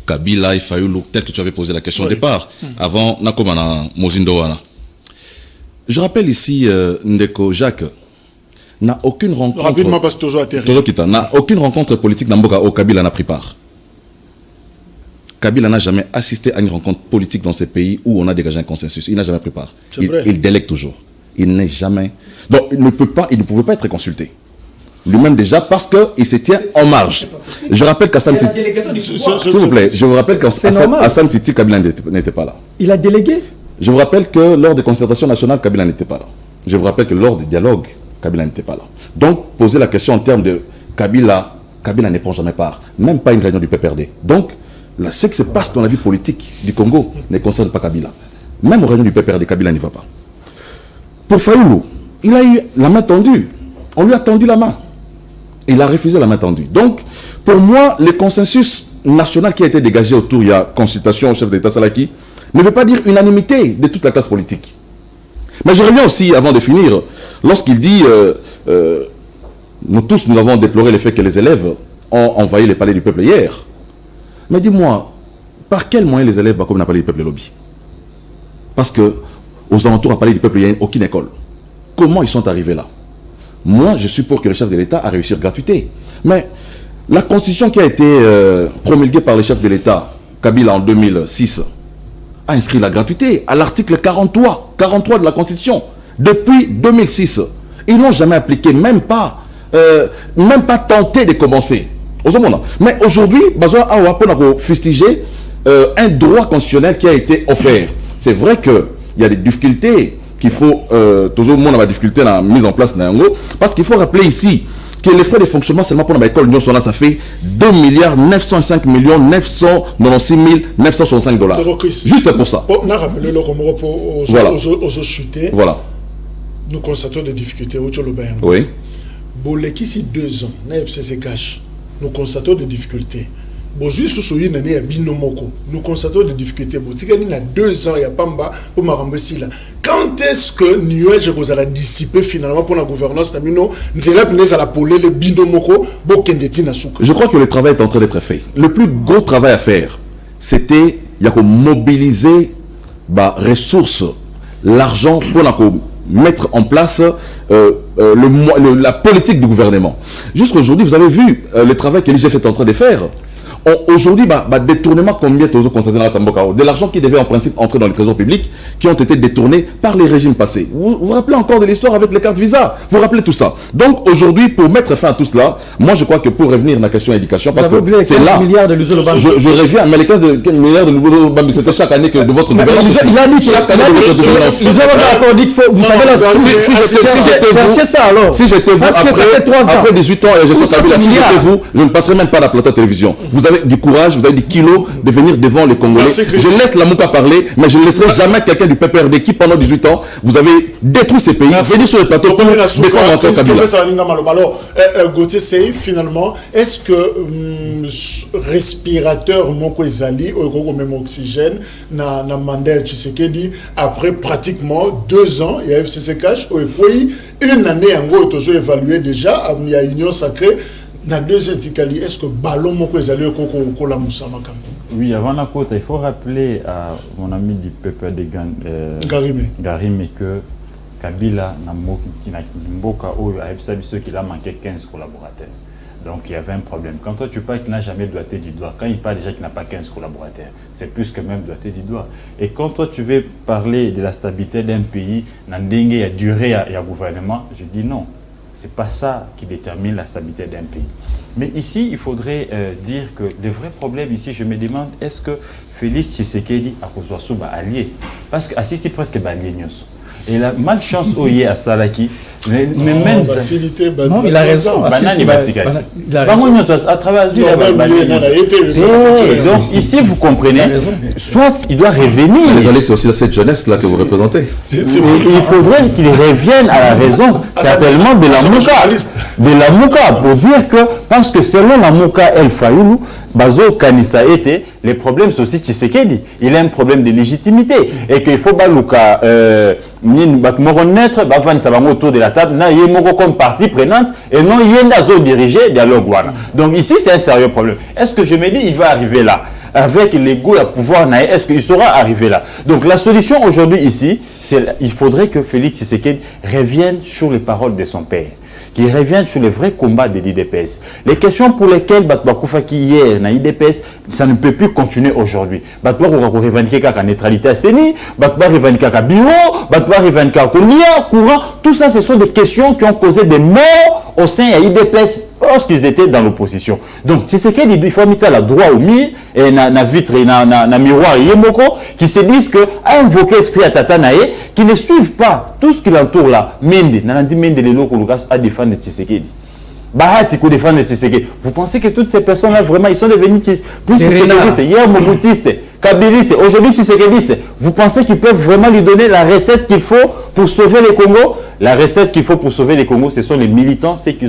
Kabila et Fayoulou, tel que tu avais posé la question au départ, avant Nakomana Mozindowana? Je rappelle ici, Ndeko Jacques n'a aucune rencontre. Rapidement, parce que toujours atterri. N'a aucune rencontre politique d'Amboka où Kabila n'a pris part. Kabila n'a jamais assisté à une rencontre politique dans ces pays où on a dégagé un consensus. Il n'a jamais pris part. Il délègue toujours. Il n'est jamais. Donc, il ne pouvait pas être consulté. Lui-même déjà, parce qu'il se tient en marge. Je rappelle qu'Assam Titi. S'il vous plaît, je vous rappelle qu'Assam Titi, Kabila n'était pas là. Il a délégué. Je vous rappelle que lors des concertations nationales, Kabila n'était pas là. Je vous rappelle que lors des dialogues, Kabila n'était pas là. Donc, poser la question en termes de Kabila ne prend jamais part. Même pas une réunion du PPRD. Donc, ce qui se passe dans la vie politique du Congo ne concerne pas Kabila. Même aux réunions du PPRD, Kabila n'y va pas. Pour Fayoulou, il a eu la main tendue. On lui a tendu la main. Il a refusé la main tendue. Donc, pour moi, le consensus national qui a été dégagé autour, il y a consultation au chef d'État Salaki, ne veut pas dire unanimité de toute la classe politique. Mais je reviens aussi, avant de finir, lorsqu'il dit nous tous, nous avons déploré le fait que les élèves ont envahi les palais du peuple hier. Mais dis-moi, par quel moyen les élèves comme palais du peuple lobby? Parce que aux alentours à palais du peuple, il n'y a aucune école. Comment ils sont arrivés là? Moi, je suis pour que le chef de l'État a réussi la gratuité. Mais la constitution qui a été promulguée par le chef de l'État, Kabila en 2006, a inscrit la gratuité à l'article 43 de la constitution. Depuis 2006, ils n'ont jamais appliqué, même pas tenté de commencer. Mais aujourd'hui, on a fustigé un droit constitutionnel qui a été offert. C'est vrai qu'il y a des difficultés qu'il faut, toujours le monde a des difficultés dans la mise en place d'un parce qu'il faut rappeler ici que les frais de fonctionnement seulement pour l'école Nyon Sona, ça fait 2 milliards 905 millions 996 965 dollars. Juste pour ça. Voilà. Voilà. Nous constatons des difficultés au Tcholobayan. Oui. Boleki si 2 ans, na FCC cash. Nous constatons des difficultés. Bozui Sousoui n'a pas binomoko. Nous constatons des difficultés. Botikani n'a 2 ans, il y a Pamba pour Marambesi là. Quand est-ce que Nuage vous allez dissiper finalement pour la gouvernance Namino, Nzela Pnez à la polé le binomoko, Bokendeti Nasuka. Je crois que le travail est en train d'être fait. Le plus gros travail à faire, c'était il y a mobiliser ressources, l'argent pour mettre en place la politique du gouvernement. Jusqu'aujourd'hui, vous avez vu le travail que l'IGF est en train de faire. Aujourd'hui, détournement combien de constaté dans la Tambokao, de l'argent qui devait en principe entrer dans les trésors publics, qui ont été détournés par les régimes passés. Vous vous rappelez encore de l'histoire avec les cartes Visa. Vous vous rappelez tout ça. Donc aujourd'hui, pour mettre fin à tout cela, moi je crois que pour revenir à la question éducation, parce que c'est là, je reviens, mais les 15 milliards de l'Ouzo c'était chaque année que de votre gouvernement. Il a dit chaque année de votre gouvernement. Vous savez la si j'étais vous, après 18 ans, et je suis Kabila, si j'étais vous, je ne passerai même pas la plateau télévision. Vous avez du courage, vous avez du kilo de venir devant les Congolais. Je laisse la Mouka parler, mais je ne laisserai jamais quelqu'un du PPRD qui pendant 18 ans, vous avez détruit ces pays, venir sur le plateau pour défendre encore Kabila. Alors, Gauthier Sey, finalement, est-ce que respirateur Moko Ezali, au même oxygène, n'a mandé Tshisekedi, après pratiquement 2 ans, il y a FCC Cash, une année en gros, toujours évalué déjà, il y a Union Sacrée. Na deuxième tikali, est-ce que ballon moko ezali ko la musama kango? Oui, avant la côte, il faut rappeler à mon ami du PPRD Garime que Kabila n'a mboka oyo a ceux qu'il a manqué 15 collaborateurs. Donc il y avait un problème. Quand toi tu parles qu'il n'a jamais doigté du doigt, quand il parle déjà qu'il n'a pas 15 collaborateurs, c'est plus que même doigté du doigt. Et quand toi tu veux parler de la stabilité d'un pays, n'andenge y a duré à gouvernement, je dis non. C'est pas ça qui détermine la stabilité d'un pays. Mais ici, il faudrait dire que le vrai problème ici, je me demande, est-ce que Félix Tshisekedi a besoin allié? Parce que c'est presque allié. Et la malchance au à Salaki, mais même non, il a raison. Il a raison. À travers lui, donc ici, vous comprenez, soit il doit revenir. C'est aussi cette jeunesse-là que vous représentez. Il faudrait qu'il revienne à la raison, certainement de la Mouka, pour dire que, parce que selon la Mouka El Fayoulou, Bazo Kanissa était, les problèmes c'est aussi Tshisekedi. Il a un problème de légitimité. Et qu'il faut balouka reconnaître, ça va autour de la table, il y a comme partie prenante, et non, il y a un diriger dialogue. Donc ici, c'est un sérieux problème. Est-ce que je me dis, il va arriver là? Avec l'ego et le pouvoir, est-ce qu'il sera arrivé là? Donc la solution aujourd'hui ici, il faudrait que Félix Tshisekedi revienne sur les paroles de son père, qui reviennent sur les vrais combats de l'IDPS. Les questions pour lesquelles Batouakoufa qui hier na IDPS, ça ne peut plus continuer aujourd'hui. Batouakoufa revendiquer la neutralité à Séni, Batouakoufa revendiquer la bureau, Batouakoufa revendiquer la courant, tout ça ce sont des questions qui ont causé des morts au sein de l'IDPS lorsqu'ils étaient dans l'opposition. Donc c'est ce qu'il faut mettre la droit au mur et na vitre et na miroir yemoko qui se disent que à invoquer esprit à Tatanae qui ne suivent pas tout ce qui l'entoure là. Mende, Nanandi Mende les locaux à défendre Tshisekedi. Bahati pour défendre Tshisekedi. Vous pensez que toutes ces personnes-là vraiment ils sont devenus plus sénégalais, hier mobutistes, kabilistes, aujourd'hui tshisekidistes. Vous pensez qu'ils peuvent vraiment lui donner la recette qu'il faut pour sauver les Congos? La recette qu'il faut pour sauver les Congos, ce sont les militants, ceux qui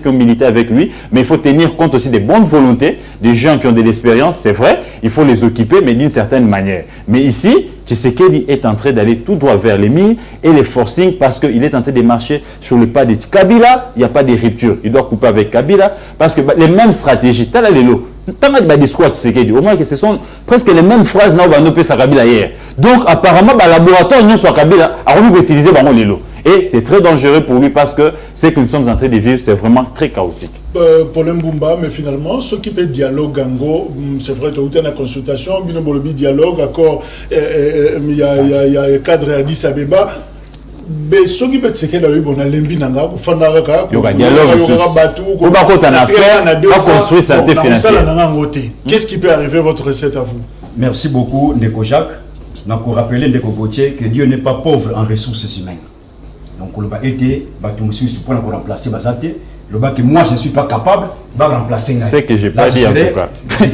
ont milité avec lui. Mais il faut tenir compte aussi des bonnes volontés, des gens qui ont de l'expérience, c'est vrai. Il faut les occuper, mais d'une certaine manière. Mais ici, Tshisekedi est en train d'aller tout droit vers les mines et les forcing parce qu'il est en train de marcher sur le pas de Kabila. Il n'y a pas de rupture. Il doit couper avec Kabila parce que les mêmes stratégies, t'as là les lots. Tant que discours Tshisekedi, au moins que ce sont presque les mêmes phrases dans le Kabila hier. Donc apparemment, le laboratoire non soit Kabila a voulu utiliser les lots. Et c'est très dangereux pour lui parce que ce que nous sommes en train de vivre, c'est vraiment très chaotique. Pour l'Mbumba, mais finalement, ce qui peut dialogue, c'est vrai, tu as une consultation, il dialogue, accord, il y a cadre à Addis Abeba. Mais ce qui peut être, c'est qu'il y a eu un lembi nanga, il y a dialogue, qu'est-ce qui peut arriver votre recette à vous? Merci beaucoup, Ndeko Jacques. Je vous rappeler, Ndeko Gauthier, que Dieu n'est pas pauvre en ressources humaines. Donc, on va aider, pour remplacer Bazate, le bas que moi je ne suis pas capable va remplacer Ngaï. C'est que j'ai Là, pas je dit en serai- tout cas.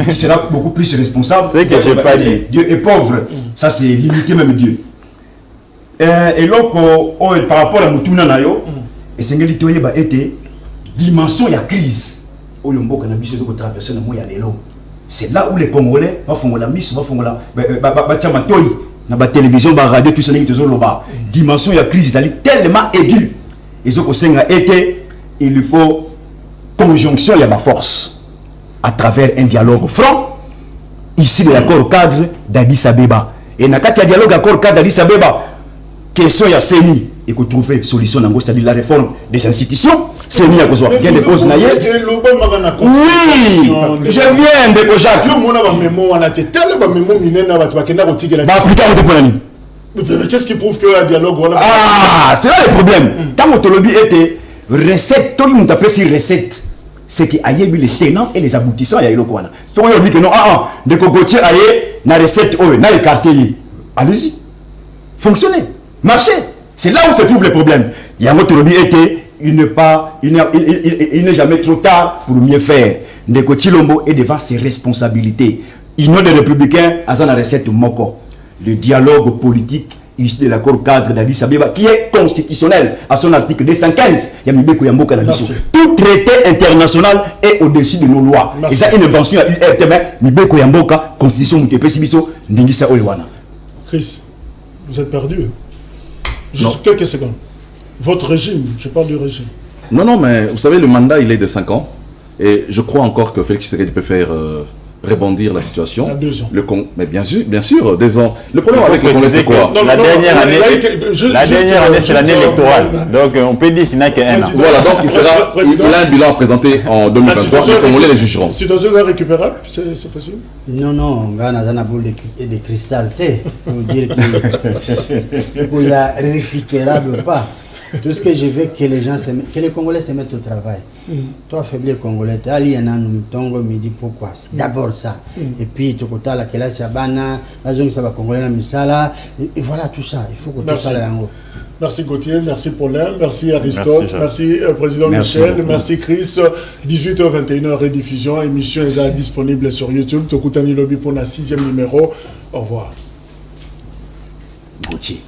Tu seras beaucoup plus responsable. C'est que j'ai pas dit. Dieu est pauvre. Ça c'est limiter même Dieu. Et donc par rapport à Moutouna Nayo, et c'est ngeli toye ba été dimension ya crise. Oyo mboka na biso ko traverser na moya lelo. C'est là où les Congolais va font la mise, va font la ba tiama toy na ba télévision ba radio tout ça ngi tozo loba. Dimension ya crise est tellement aiguë. Et ce que senga été il faut conjonction il y a ma force à travers un dialogue franc ici l'accord cadre d'Addis Abeba et na kati ya dialogue accord cadre d'Addis Abeba question ya CENI et que trouver solution dans c'est-à-dire la réforme des institutions CENI a besoin bien de cause naïe oui je viens de Kojak yo mona ba mémo wana te tele ba mémo minena ba bakenda ko tigela ba expliquer on te pour mais qu'est-ce qui prouve que le dialogue wana ah c'est là le problème tant que tolobi était recette tout le monde appelle si recette c'est qu'il y a eu les tenants et les aboutissants il y a eu le quoi là c'est on dit que non de Cocotier aille na recette na écarté allez-y fonctionnez marchez c'est là où se trouve le problème il y a notre lobby était il n'est jamais trop tard pour mieux faire Ndeko Tshilombo est devant ses responsabilités Union des Républicains a la recette moko le dialogue politique issu de l'accord cadre d'Addis Abeba qui est constitutionnel à son article 215. Tout traité international est au-dessus de nos lois. Et ça, une invention à l'URTM, Mibeko Yamboka, constitution Moutepesibiso, Ndingisa Oiwana. Chris, vous êtes perdu. Juste quelques secondes. Votre régime, je parle du régime. Non, mais vous savez, le mandat, il est de 5 ans. Et je crois encore que Félix Tshisekedi peut faire rebondir la situation. À 2 ans. Mais bien sûr, 2 ans. Le problème avec le Congolais, c'est quoi? La dernière année, c'est l'année électorale. Donc, on peut dire qu'il n'a qu'un an. Voilà, donc il a un bilan à présenter en 2023. Les Congolais les jugeront. Situation récupérable, c'est possible? Non, on a une boule de cristal pour dire qu'il y a récupérable ou pas. Tout ce que je veux que les gens que les Congolais se mettent au travail. Toi, affaiblir le Congolais, il y en a un tongo, me dit pourquoi. C'est d'abord ça. Et puis, tu as la classe Yabana, la zone ça va Congolais, la Misala, et voilà tout ça. Il faut que tout ça là en haut. Merci Gauthier, merci Paulin, merci Aristote, merci Président Michel, merci Chris. 18h21 rediffusion, émission est disponible sur YouTube. Tokutani Lobby pour la 6e numéro. Au revoir. Gauthier.